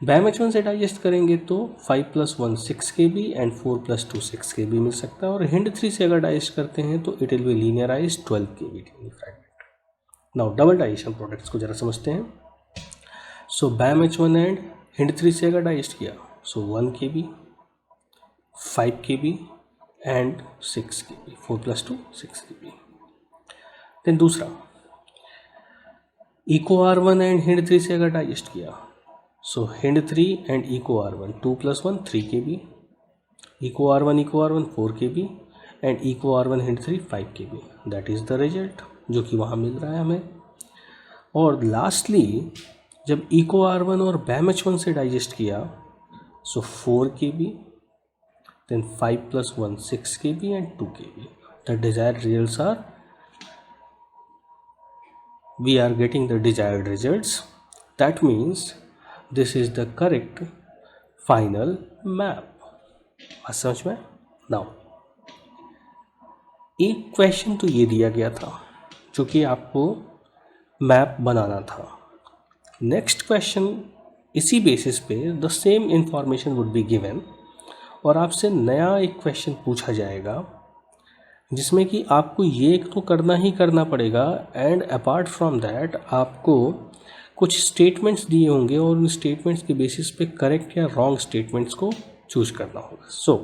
BAM-H1 से डाइजेस्ट करेंगे तो 5 + 1 6 KB एंड 4 + 2 6 KB मिल सकता है, और hint 3 से अगर डाइजेस्ट करते हैं तो it will be linearize 12 KB fragment. Now double digestion products को जरा समझते हैं। सो BAM-H1 एंड hint 3 से अगर डाइजेस्ट किया, so 1 KB, 5 KB and 6 KB, 4 + 2 6 KB। Then दूसरा EcoR1 एंड hint 3 से अगर डाइजेस्ट किया, so hint 3 and EcoR1 2 + 1 3 KB, EcoR1 4 KB and EcoR1 hint 3 5 KB, that is the result जो कि वहाँ मिल रहा है हमें। और लास्टली जब EcoR1 और BAM-H1 से डाइजेस्ट किया, so 4 KB, then 5 + 1 6 KB and 2 KB, the desired results are we are getting the desired results. That means this is the correct final map. बात समझ में? नाउ एक क्वेश्चन तो ये दिया गया था जो कि आपको मैप बनाना था. नेक्स्ट क्वेश्चन इसी बेसिस पे the same information would be given और आपसे नया एक क्वेश्चन पूछा जाएगा जिसमें कि आपको ये तो करना ही करना पड़ेगा एंड अपार्ट फ्रॉम दैट आपको कुछ स्टेटमेंट्स दिए होंगे और उन स्टेटमेंट्स के बेसिस पे करेक्ट या रॉन्ग स्टेटमेंट्स को चूज करना होगा. सो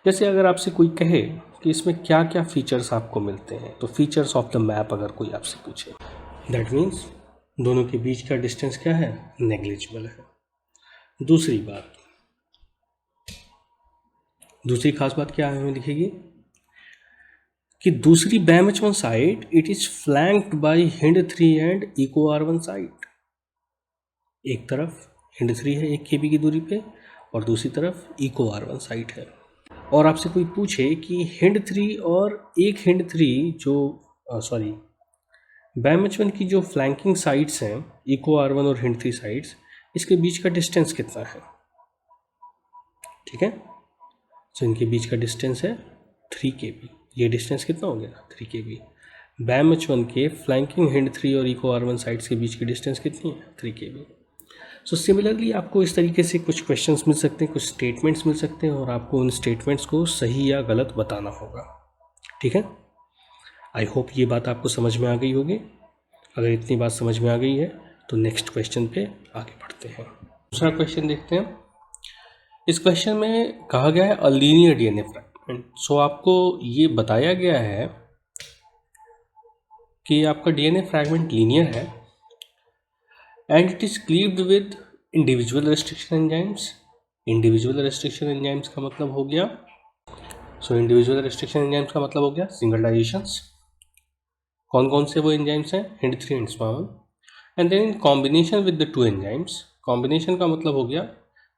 जैसे अगर आपसे कोई कहे कि इसमें क्या क्या फीचर्स आपको मिलते हैं, तो फीचर्स ऑफ द मैप अगर कोई आपसे पूछे, दैट मीन्स दोनों के बीच का डिस्टेंस क्या है, नेग्लिजिबल है. दूसरी खास बात क्या है हमें दिखेगी कि दूसरी BAM-H1 site it is flanked by HIND3 and EcoR1 site. एक तरफ HIND3 है 1 kb की दूरी पे और दूसरी तरफ EcoR1 साइट है. और आपसे कोई पूछे कि HIND3 और एक HIND3 जो BAM-H1 की जो फ्लैंकिंग साइट्स हैं EcoR1 और HIND3 साइट्स, इसके बीच का डिस्टेंस कितना है. ठीक है, तो इनके बीच का डिस्टेंस है 3 kb. ये डिस्टेंस कितना हो गया, 3 kb. BAM-H1 के फ्लैंकिंग HIND3 और EcoR1 साइट्स के बीच की डिस्टेंस कितनी है, 3 kb. सो सिमिलरली आपको इस तरीके से कुछ क्वेश्चंस मिल सकते हैं, कुछ स्टेटमेंट्स मिल सकते हैं और आपको उन स्टेटमेंट्स को सही या गलत बताना होगा. ठीक है, आई होप ये बात आपको समझ में आ गई होगी. अगर इतनी बात समझ में आ गई है तो नेक्स्ट क्वेश्चन पे आगे बढ़ते हैं. दूसरा क्वेश्चन देखते हैं. इस क्वेश्चन में कहा गया है अ लीनियर DNA फ्रैगमेंट. सो आपको ये बताया गया है कि आपका DNA फ्रैगमेंट लीनियर है and it is cleaved with individual restriction enzymes. Individual restriction enzymes का मतलब हो गया, इंडिविजुअल रेस्ट्रिक्शन एंजाइम्स का मतलब हो गया सिंगल डाइजेशंस. कौन कौन से वो एंजाइम्स हैं, HIND3 and SMA1. And then in combination with the two enzymes, combination का मतलब हो गया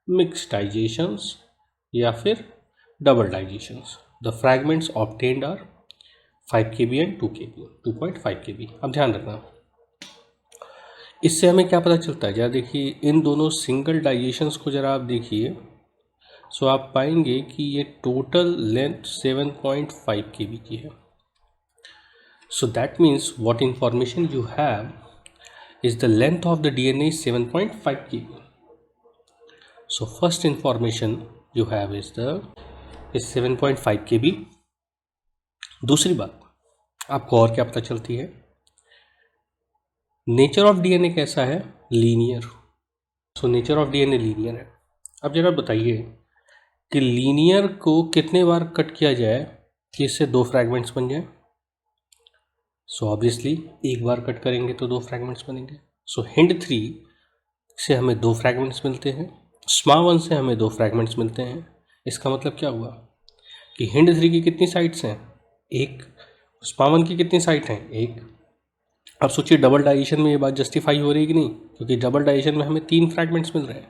मिक्स डाइजेशंस या फिर double digestions. The fragments obtained are 5 kb and 2 kb, 2.5 kb. अब ध्यान रखना, इससे हमें क्या पता चलता है. जरा देखिए इन दोनों सिंगल डाइजेशंस को जरा आप देखिए, सो आप पाएंगे कि ये टोटल लेंथ 7.5 kb की है. So that means what information you have is the length of the DNA is 7.5 kb. So first information you have is 7.5 kb. दूसरी बात आपको और क्या पता चलती है, नेचर ऑफ DNA कैसा है, linear. So nature of DNA linear है. अब जरा बताइए कि लीनियर को कितने बार कट किया जाए कि इससे 2 फ्रैगमेंट्स बन जाए. सो ऑब्वियसली एक बार कट करेंगे तो 2 फ्रैगमेंट्स बनेंगे. सो HIND3 से हमें 2 फ्रैगमेंट्स मिलते हैं, SMA1 से हमें 2 फ्रैगमेंट्स मिलते हैं. इसका मतलब क्या हुआ कि HIND3 की कितनी साइट्स हैं, 1. SMA1 की कितनी साइट हैं, 1. अब सोचिए डबल डाइजेशन में ये बात जस्टिफाई हो रही है कि नहीं, क्योंकि डबल डाइजेशन में हमें 3 फ्रैगमेंट्स मिल रहे हैं.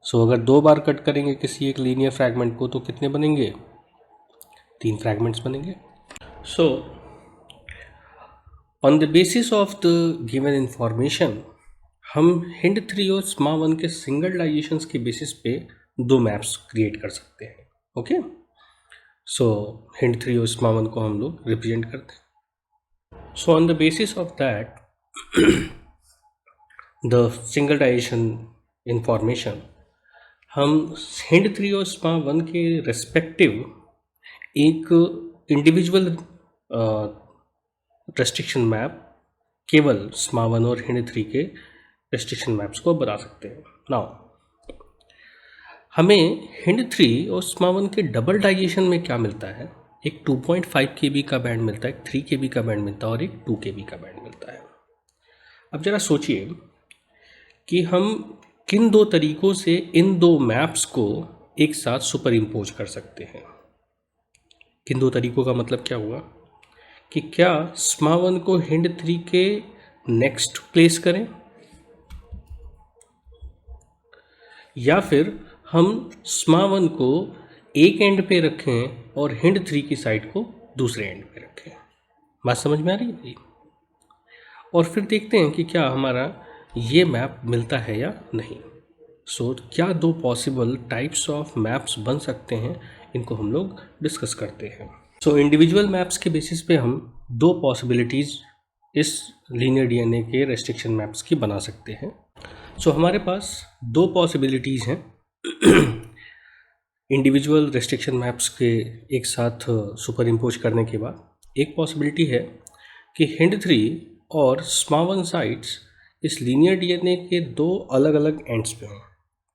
सो अगर 2 बार कट करेंगे किसी एक लीनियर फ्रैगमेंट को तो कितने बनेंगे, 3 फ्रैगमेंट्स बनेंगे. So on the basis of the given information हम HIND3 और SMA1 के सिंगल डाइजेशंस के बेसिस पे 2 मैप्स क्रिएट कर सकते हैं. ओके, सो HIND3 और SMA1 को हम लोग रिप्रेजेंट करते हैं. So on the basis of that, the single digestion information, हम HIND3 और SMA1 के रेस्पेक्टिव एक इंडिविजुअल रेस्ट्रिक्शन मैप केवल SMA1 और HIND3 के रेस्ट्रिक्शन मैप्स को बता सकते हैं. नाउ हमें HIND3 और SMA1 के डबल डाइजेशन में क्या मिलता है, एक 2.5 kb का बैंड मिलता है, एक 3 kb का बैंड मिलता है और एक 2 kb का बैंड मिलता है. अब जरा सोचिए कि हम किन 2 तरीकों से इन 2 मैप्स को एक साथ सुपर इम्पोज कर सकते हैं. किन 2 तरीकों का मतलब क्या हुआ कि क्या SMA1 को HIND3 के नेक्स्ट प्लेस करें या फिर हम SMA1 को एक एंड पे रखें और HIND3 की साइड को दूसरे एंड पे रखें. बात समझ में आ रही है. और फिर देखते हैं कि क्या हमारा ये मैप मिलता है या नहीं। सो क्या दो पॉसिबल टाइप्स ऑफ मैप्स बन सकते हैं, इनको हम लोग डिस्कस करते हैं। सो इंडिविजुअल मैप्स के बेसिस पे हम दो पॉसिबिलिटीज़ इस लीनियर डीएनए के रेस्ट्रिक्शन मैप्स की बना सकते हैं। सो हमारे पास दो पॉसिबिलिटीज़ हैं इंडिविजुअल रेस्ट्रिक्शन मैप्स के एक साथ सुपर इम्पोज करने के बाद। एक पॉसिबिलिटी है कि HIND3 और SMA1 साइट्स इस लीनियर डीएनए के दो अलग अलग एंड्स पे हों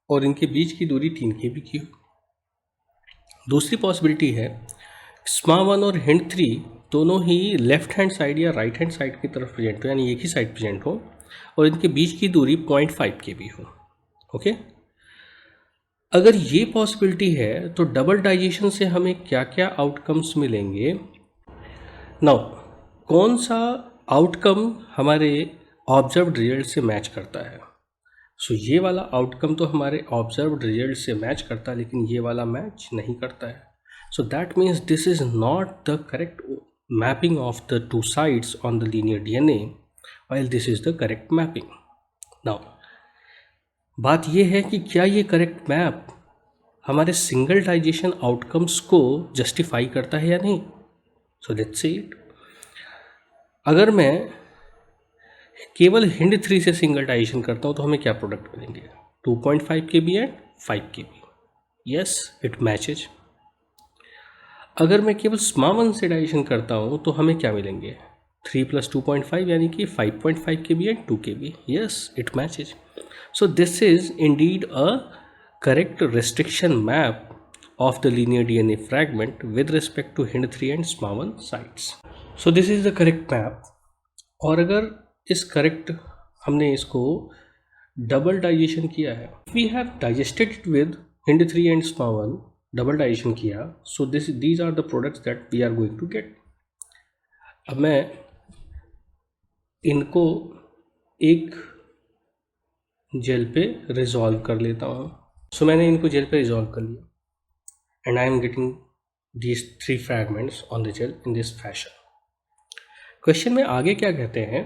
और इनके बीच की दूरी 3 kb की हो। दूसरी पॉसिबिलिटी है SMA1 और HIND3 दोनों ही लेफ्ट हैंड साइड या राइट हैंड साइड की तरफ प्रेजेंट हो, यानी एक ही साइड प्रेजेंट हो और इनके बीच की दूरी 0.5 kb हो। ओके, अगर ये पॉसिबिलिटी है तो डबल डाइजेशन से हमें क्या क्या आउटकम्स मिलेंगे। नाउ कौन सा आउटकम हमारे ऑब्जर्व्ड रिजल्ट से मैच करता है? सो ये वाला आउटकम तो हमारे ऑब्जर्व्ड रिजल्ट से मैच करता है, लेकिन ये वाला मैच नहीं करता है। So that means this is not the correct mapping of the two sides on the linear DNA, while this is the correct mapping. Now बात यह है कि क्या ये करेक्ट मैप हमारे सिंगल डाइजेशन आउटकम्स को जस्टिफाई करता है या नहीं। So let's see it. अगर मैं केवल HIND3 से सिंगल डाइजेशन करता हूँ तो हमें क्या प्रोडक्ट मिलेंगे? 2.5 kb and 5 kb। Yes, it matches. अगर मैं केवल SMA1 से डाइजेशन करता हूँ तो हमें क्या मिलेंगे? 3 + 2.5 यानी कि 5.5 kb and 2 kb। Yes, it matches. So this is indeed a correct restriction map of the linear DNA fragment with respect to HIND3 and SMA1 sites. So this is the correct map. और अगर इस correct हमने इसको double digestion किया है, we have digested it with HIND3 and SMA1, double digestion किया, so these are the products that we are going to get. अब मैं इनको एक जेल पे रिजॉल्व कर लेता हूँ। सो मैंने इनको जेल पे रिजॉल्व कर लिया and I am getting these 3 fragments on the gel in this fashion. Question में आगे क्या कहते हैं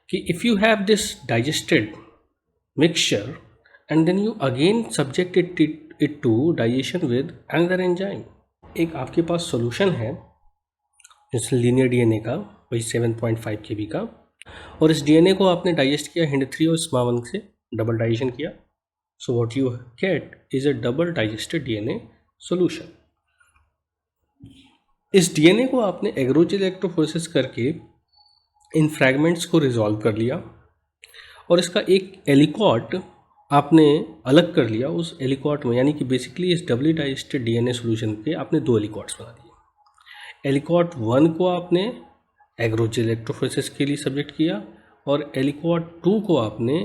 कि if you have this digested mixture and then you again subject it to digestion with another enzyme. एक आपके पास सॉल्यूशन है इस लीनियर डीएनए का, वही 7.5 kb का, और इस डीएनए को आपने डाइजेस्ट किया HIND3 और SMA1 से डबल डाइजेशन किया। So what you get is a double digested DNA solution. इस डीएनए को आपने एग्रोजेल इलेक्ट्रोफोरेसिस करके इन फ्रैगमेंट्स को रिजॉल्व कर लिया और इसका एक एलिकॉट आपने अलग कर लिया। उस एलिकॉट में, यानी कि बेसिकली इस डबली डाइजेस्टेड डीएनए सॉल्यूशन के आपने 2 एलिकॉट्स बना दिए। एलिकॉट 1 को आपने एग्रोजेल इलेक्ट्रोफोरेसिस के लिए सब्जेक्ट किया और एलिकॉट 2 को आपने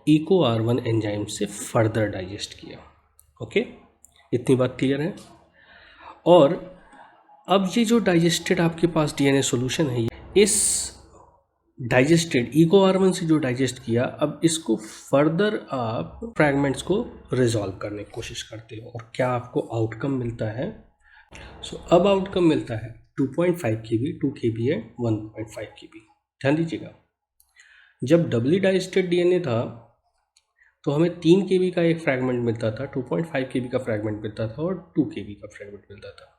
EcoR1 एंजाइम से फर्दर डाइजेस्ट किया। ओके, इतनी बात क्लियर है। और अब ये जो डाइजेस्टेड आपके पास डीएनए सॉल्यूशन है, इस डाइजेस्टेड EcoR1 से जो डाइजेस्ट किया, अब इसको फर्दर आप फ्रैगमेंट्स को रिजॉल्व करने की कोशिश करते हो और क्या आपको आउटकम मिलता है। सो अब आउटकम मिलता है 2.5 kb, 2 kb एंड 1.5 kb। ध्यान दीजिएगा, जब डबली डाइजेस्टेड डीएनए था तो हमें 3 kb का एक फ्रैगमेंट मिलता था, 2.5 kb का फ्रैगमेंट मिलता था और 2 kb का फ्रैगमेंट मिलता था।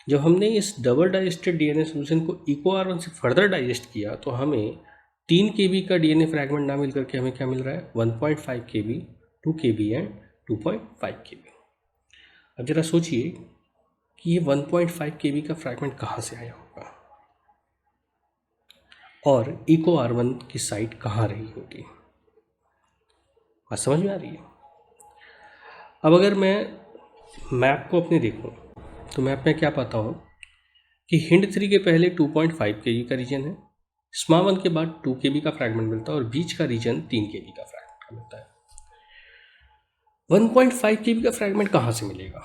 जब हमने इस डबल डाइजेस्टेड डीएनए सॉल्यूशन को EcoR1 से फर्दर डाइजेस्ट किया तो हमें 3 kb का डीएनए फ्रैगमेंट ना मिल करके हमें क्या मिल रहा है? 1.5 kb, 2 kb एंड 2.5 kb। अब जरा सोचिए कि ये 1.5 kb का फ्रैगमेंट कहाँ से आया होगा और EcoR1 की साइट कहाँ रही होगी। बात समझ में आ रही है? अब अगर मैं मैप को अपने देखूं तो मैप में क्या पाता हूँ कि HIND3 के पहले 2.5 kb का रीजन है, SMA1 के बाद 2 kb का फ्रैगमेंट मिलता है और बीच का रीजन 3 kb का फ्रैगमेंट मिलता है। 1.5 kb का फ्रैगमेंट कहाँ से मिलेगा?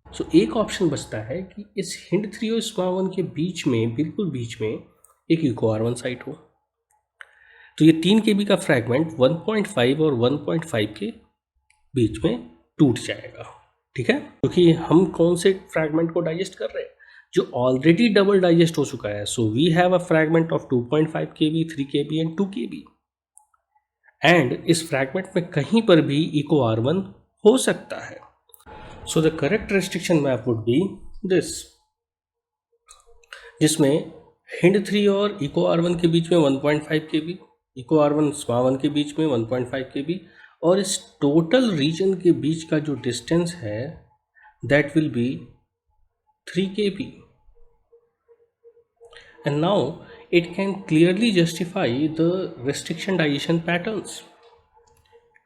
सो एक ऑप्शन बचता है कि इस HIND3 और SMA1 के बीच में, बिल्कुल बीच में एक EcoR1 साइट हो, तो ये 3 kb का फ्रैगमेंट 1.5 और 1.5 के बीच में टूट जाएगा। ठीक है, क्योंकि हम कौन से फ्रैगमेंट को डाइजेस्ट कर रहे हैं? जो ऑलरेडी डबल डाइजेस्ट हो चुका है. So we have a fragment of 2.5 kb, 3 kb and 2 kb. And इस फ्रैगमेंट में कहीं पर भी इको R1 हो सकता है. So the correct restriction map would be this, जिसमें हिंड 3 और इको R1 के बीच में 1.5 kb, इको R1 स्मा 1 के बीच में 1.5 kb, और इस टोटल रीजन के बीच का जो डिस्टेंस है that will be 3 kb. And now it can clearly justify the restriction digestion patterns.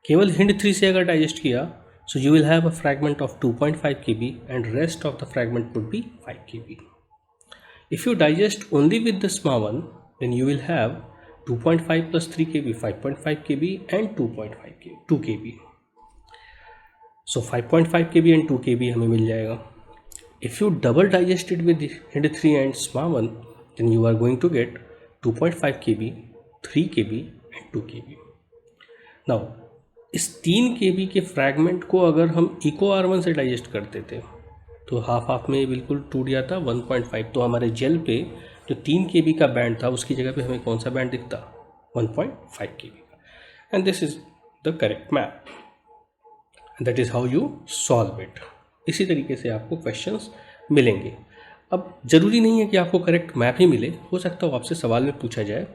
केवल हिंड 3 से अगर डाइजेस्ट किया, so you will have a fragment of 2.5 kb and rest of the fragment would be 5 kb. If you digest only with the SMA 1, then you will have 2.5 plus 3 kb, 5.5 kb and 2.5 kb, 2 kb. So 5.5 kb and 2 kb हमें मिल जाएगा. If you double digest it with hind 3 and SMA 1, then you are going to get 2.5 kb, 3 kb and 2 kb. Now इस 3 kb के fragment को अगर हम eco R1 से digest करते थे तो हाफ हाफ में बिल्कुल टूट जाता 1.5. तो हमारे जेल पे जो 3 kb का बैंड था उसकी जगह पे हमें कौन सा बैंड दिखता, 1.5 kb का. And this is the correct map. That is how you solve it. इसी तरीके से आपको क्वेश्चंस मिलेंगे. अब ज़रूरी नहीं है कि आपको करेक्ट मैप ही मिले, हो सकता हो आपसे सवाल में पूछा जाए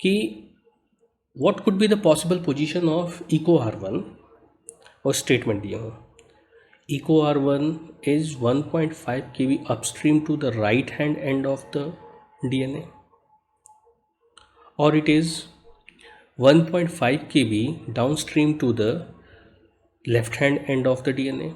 कि what could be the possible position of Eco R1 और स्टेटमेंट दिया हो. Eco R1 is 1.5 kb upstream to the right hand end of the DNA, और it is 1.5 kb downstream to the left hand end of the DNA.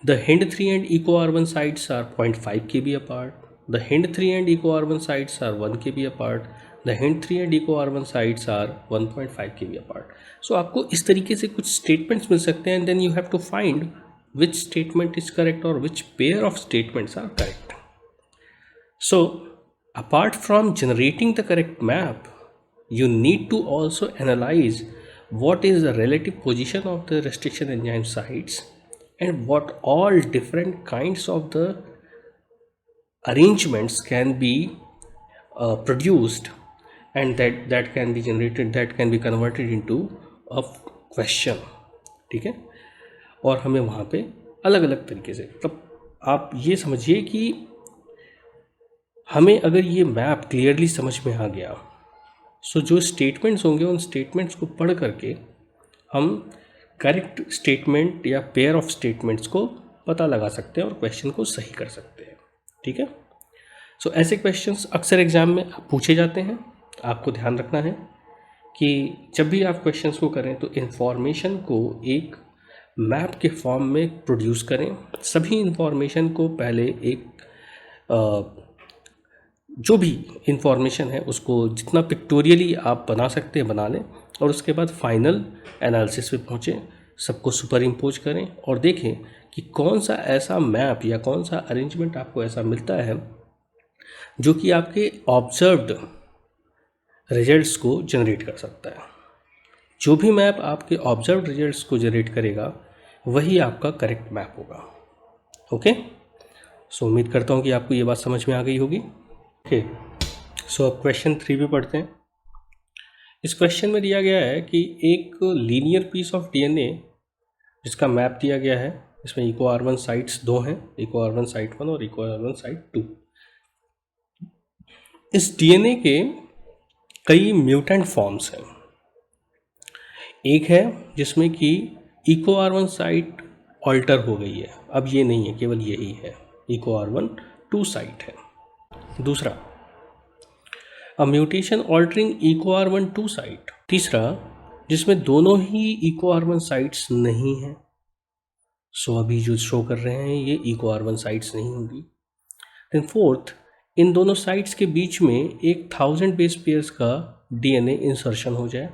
The hind 3 and eco R1 sites are 0.5 kb apart. The hind 3 and eco R1 sites are 1 kb apart. The hind 3 and eco R1 sites are 1.5 kb apart. So आपको इस तरीके से कुछ statements मिल सकते हैं, and then you have to find which statement is correct or which pair of statements are correct. So apart from generating the correct map, you need to also analyze what is the relative position of the restriction enzyme sites and what all different kinds of the arrangements can be produced, and that can be generated, that can be converted into a question. ठीक है, और हमें वहाँ पे अलग अलग तरीके से, तब आप ये समझिए कि हमें अगर ये मैप क्लियरली समझ में आ गया, सो जो स्टेटमेंट्स होंगे उन स्टेटमेंट्स को पढ़ करके हम करेक्ट स्टेटमेंट या पेयर ऑफ स्टेटमेंट्स को पता लगा सकते हैं और क्वेश्चन को सही कर सकते हैं. ठीक है, सो ऐसे क्वेश्चंस अक्सर एग्जाम में पूछे जाते हैं. आपको ध्यान रखना है कि जब भी आप क्वेश्चंस को करें तो इन्फॉर्मेशन को एक मैप के फॉर्म में प्रोड्यूस करें. सभी इन्फॉर्मेशन को पहले एक जो भी इंफॉर्मेशन है उसको जितना पिक्टोरियली आप बना सकते हैं बना लें, और उसके बाद फाइनल एनालिसिस पे पहुँचें, सबको सुपर इम्पोज करें और देखें कि कौन सा ऐसा मैप या कौन सा अरेंजमेंट आपको ऐसा मिलता है जो कि आपके ऑब्जर्व्ड रिजल्ट्स को जनरेट कर सकता है. जो भी मैप आपके ऑब्जर्व्ड रिजल्ट्स को जनरेट करेगा वही आपका करेक्ट मैप होगा. ओके, सो उम्मीद करता हूँ कि आपको ये बात समझ में आ गई होगी. ओके, सो अब क्वेश्चन 3 पे पढ़ते हैं. इस क्वेश्चन में दिया गया है कि एक लीनियर पीस ऑफ DNA जिसका मैप दिया गया है, इसमें इको R1 साइट्स 2 हैं, इको R1 साइट 1 और इको R1 साइट 2. इस DNA के कई म्यूटेंट फॉर्म्स हैं. एक है जिसमें कि इको R1 साइट ऑल्टर हो गई है, अब ये नहीं है, केवल यही है, इको R1 2 साइट है. दूसरा, a mutation altering Eco R1 2 site. तीसरा, जिसमें दोनों ही इको R1 साइट्स नहीं हैं. सो अभी जो शो कर रहे हैं ये इको R1 साइट्स नहीं होंगी. देन फोर्थ, इन दोनों साइट्स के बीच में एक 1000 बेस पेयर्स का DNA इंसर्शन हो जाए.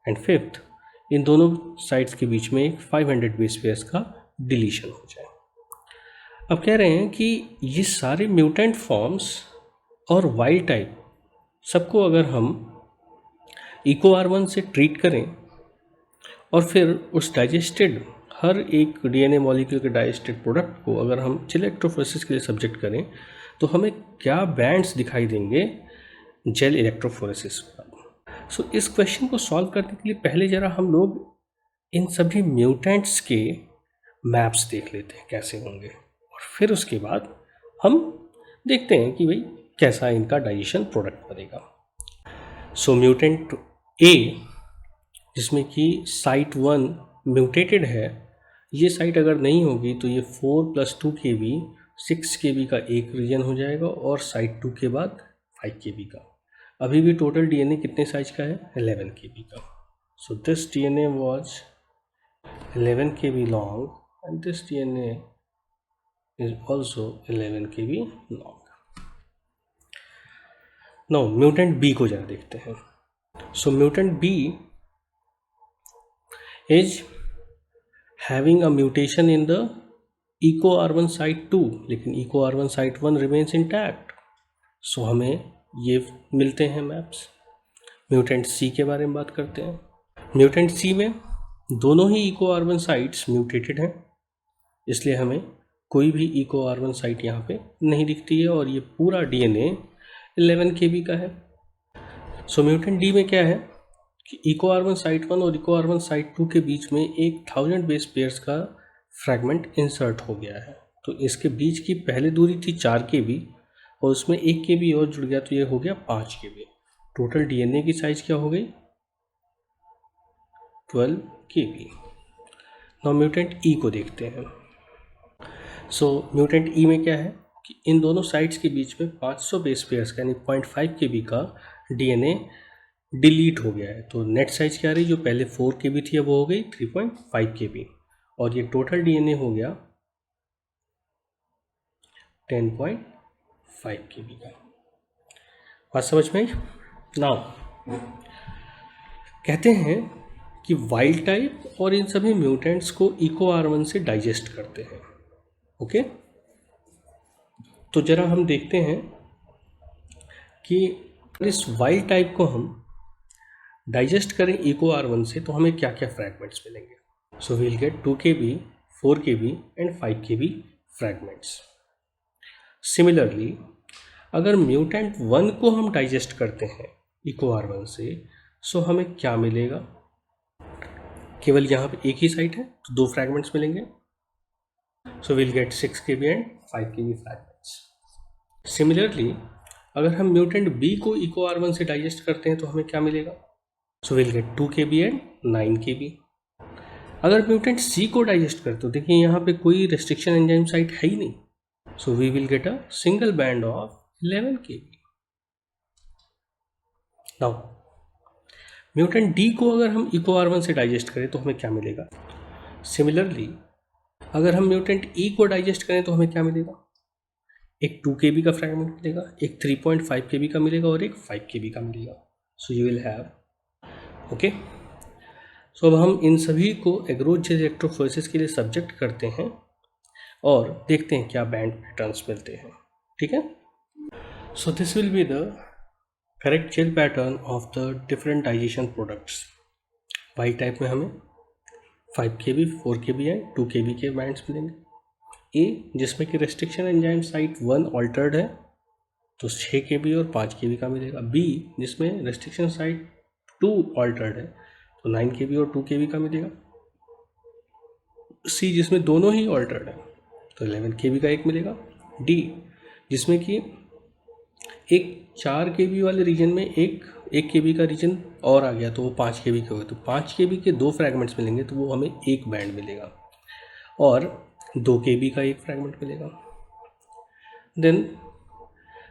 एंड फिफ्थ, इन दोनों साइट्स के बीच में एक 500 बेस पेयर्स का डिलीशन हो जाए. अब कह रहे हैं कि ये सारे म्यूटेंट फॉर्म्स और वाइल्ड टाइप सबको अगर हम इको R1 से ट्रीट करें और फिर उस डाइजेस्टेड हर एक डीएनए मॉलिक्यूल के डाइस्टेट प्रोडक्ट को अगर हम जेल इलेक्ट्रोफोरेसिस के लिए सब्जेक्ट करें तो हमें क्या बैंड्स दिखाई देंगे जेल इलेक्ट्रोफोरेसिस पर। सो इस क्वेश्चन को सॉल्व करने के लिए पहले ज़रा हम लोग इन सभी म्यूटेंट्स के मैप्स देख लेते हैं कैसे होंगे, और फिर उसके बाद हम देखते हैं कि भाई कैसा इनका डाइजेशन प्रोडक्ट बनेगा। सो म्यूटेंट ए, जिसमें कि साइट 1 म्यूटेटेड है, ये साइट अगर नहीं होगी तो ये 4 + 2 KB 6 KB का एक रीजन हो जाएगा, और साइट 2 के बाद 5 KB का। अभी भी टोटल डीएनए कितने साइज का है? 11 KB का। So this DNA was 11 KB long and this DNA is also 11 KB long. Now mutant B को जरा देखते हैं। So mutant B is having a mutation in the EcoR1 site 2, लेकिन EcoR1 site 1 remains intact. So हमें ये मिलते हैं maps. Mutant सी के बारे में बात करते हैं। म्यूटेंट सी में दोनों ही EcoR1 साइट्स म्यूटेटेड हैं, इसलिए हमें कोई भी EcoR1 साइट यहाँ पे नहीं दिखती है, और ये पूरा डीएनए 11 KB का है। सो म्यूटेंट डी में क्या है कि EcoR1 साइट 1 और EcoR1 साइट 2 के बीच में एक 1000 बेस पेयर्स का फ्रैगमेंट इंसर्ट हो गया है। तो इसके बीच की पहले दूरी थी 4 KB, और उसमें 1 KB और जुड़ गया तो ये हो गया 5 KB। टोटल डीएनए की साइज क्या हो गई? 12 KB। नाउ म्यूटेंट ई को देखते हैं। सो म्यूटेंट ई में क्या है कि इन दोनों साइट्स के बीच में 500 बेस पेयर्स का यानी 0.5 KB का डीएनए डिलीट हो गया है। तो नेट साइज क्या रही? जो पहले 4 KB थी अब वो हो गई 3.5 KB, और ये टोटल डीएनए हो गया 10.5 KB का। बात समझ में आई? नाउ कहते हैं कि वाइल्ड टाइप और इन सभी म्यूटेंट्स को EcoR1 से डाइजेस्ट करते हैं। ओके, तो जरा हम देखते हैं कि इस वाइल्ड टाइप को हम डाइजेस्ट करें EcoR1 से तो हमें क्या क्या फ्रैगमेंट्स मिलेंगे। So we'll get 2 KB, 4 KB and 5 KB fragments. Similarly अगर म्यूटेंट 1 को हम डाइजेस्ट करते हैं EcoR1 से, सो हमें क्या मिलेगा? केवल यहाँ पे एक ही साइट है तो 2 फ्रैगमेंट्स मिलेंगे। So we'll get 6 KB and 5 KB fragments. Similarly अगर हम म्यूटेंट बी को EcoR1 से डाइजेस्ट करते हैं तो हमें क्या मिलेगा? So we'll get 2 KB and 9 KB। अगर म्यूटेंट सी को डाइजेस्ट करते तो देखिए यहाँ पे कोई रेस्ट्रिक्शन एंजाइम साइट है ही नहीं, so we will get a single band of 11 KB। Now mutant D को अगर हम EcoR1 से डाइजेस्ट करें तो हमें क्या मिलेगा? सिमिलरली अगर हम म्यूटेंट ई को डाइजेस्ट करें तो हमें क्या मिलेगा? एक 2 KB का फ्रैगमेंट मिलेगा, एक 3.5 KB का मिलेगा और एक 5 KB का मिलेगा। So you will have okay. So अब हम इन सभी को एग्रोज जेल इलेक्ट्रोफोरेसिस के लिए सब्जेक्ट करते हैं और देखते हैं क्या बैंड पैटर्न्स मिलते हैं। ठीक है, so this will be the correct gel pattern of the different digestion products. Wild type में हमें 5 KB, 4 KB एंड 2 KB के बैंड्स मिलेंगे। ए, जिसमें कि रेस्ट्रिक्शन एंजाइम साइट 1 ऑल्टर्ड है तो 6 KB और 5 KB का मिलेगा। बी, जिसमें रेस्ट्रिक्शन साइट 2 ऑल्टर्ड है तो 9 KB और 2 KB का मिलेगा। सी, जिसमें दोनों ही ऑल्टर्ड है तो 11 KB का एक मिलेगा। डी, जिसमें कि एक 4 KB वाले रीजन में एक KB का रीजन और आ गया तो वो 5 KB के हो गए, तो 5 KB के 2 फ्रैगमेंट्स मिलेंगे तो वो हमें एक बैंड मिलेगा, और 2 KB का एक फ्रैगमेंट मिलेगा। देन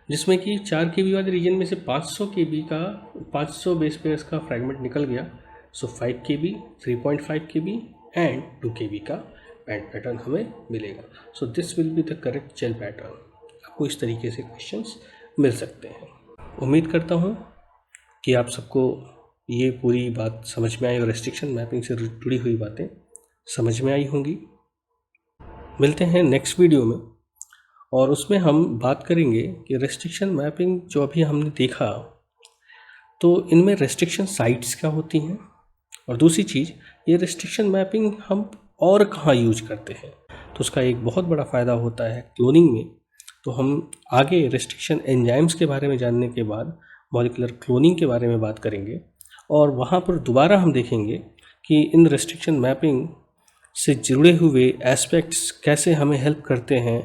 जिसमें कि 4 KB वाले रीजन में से 500 KB का 500 बेस पेयर्स का फ्रैगमेंट निकल गया, so 5 KB, 3.5 KB and 2 KB का बैंड पैटर्न हमें मिलेगा। So this will be the correct gel pattern. आपको इस तरीके से क्वेश्चंस मिल सकते हैं। उम्मीद करता हूँ कि आप सबको ये पूरी बात समझ में आई और रेस्ट्रिक्शन मैपिंग से जुड़ी हुई बातें समझ में आई होंगी। मिलते हैं नेक्स्ट वीडियो में, और उसमें हम बात करेंगे कि रेस्ट्रिक्शन मैपिंग जो अभी हमने देखा तो इनमें रेस्ट्रिक्शन साइट्स क्या होती हैं, और दूसरी चीज़ ये रेस्ट्रिक्शन मैपिंग हम और कहाँ यूज करते हैं, तो उसका एक बहुत बड़ा फ़ायदा होता है क्लोनिंग में। तो हम आगे रेस्ट्रिक्शन एंजाइम्स के बारे में जानने के बाद मॉलिक्यूलर क्लोनिंग के बारे में बात करेंगे, और वहाँ पर दोबारा हम देखेंगे कि इन रेस्ट्रिक्शन मैपिंग से जुड़े हुए एस्पेक्ट्स कैसे हमें हेल्प करते हैं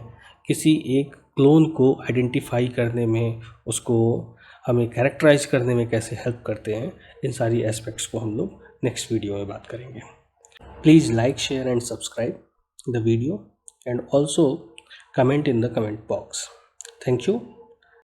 किसी एक क्लोन को आइडेंटिफाई करने में, उसको हमें कैरेक्टराइज करने में कैसे हेल्प करते हैं। इन सारी एस्पेक्ट्स को हम लोग नेक्स्ट वीडियो में बात करेंगे। Please like, share and subscribe the video and also comment in the comment box. Thank you.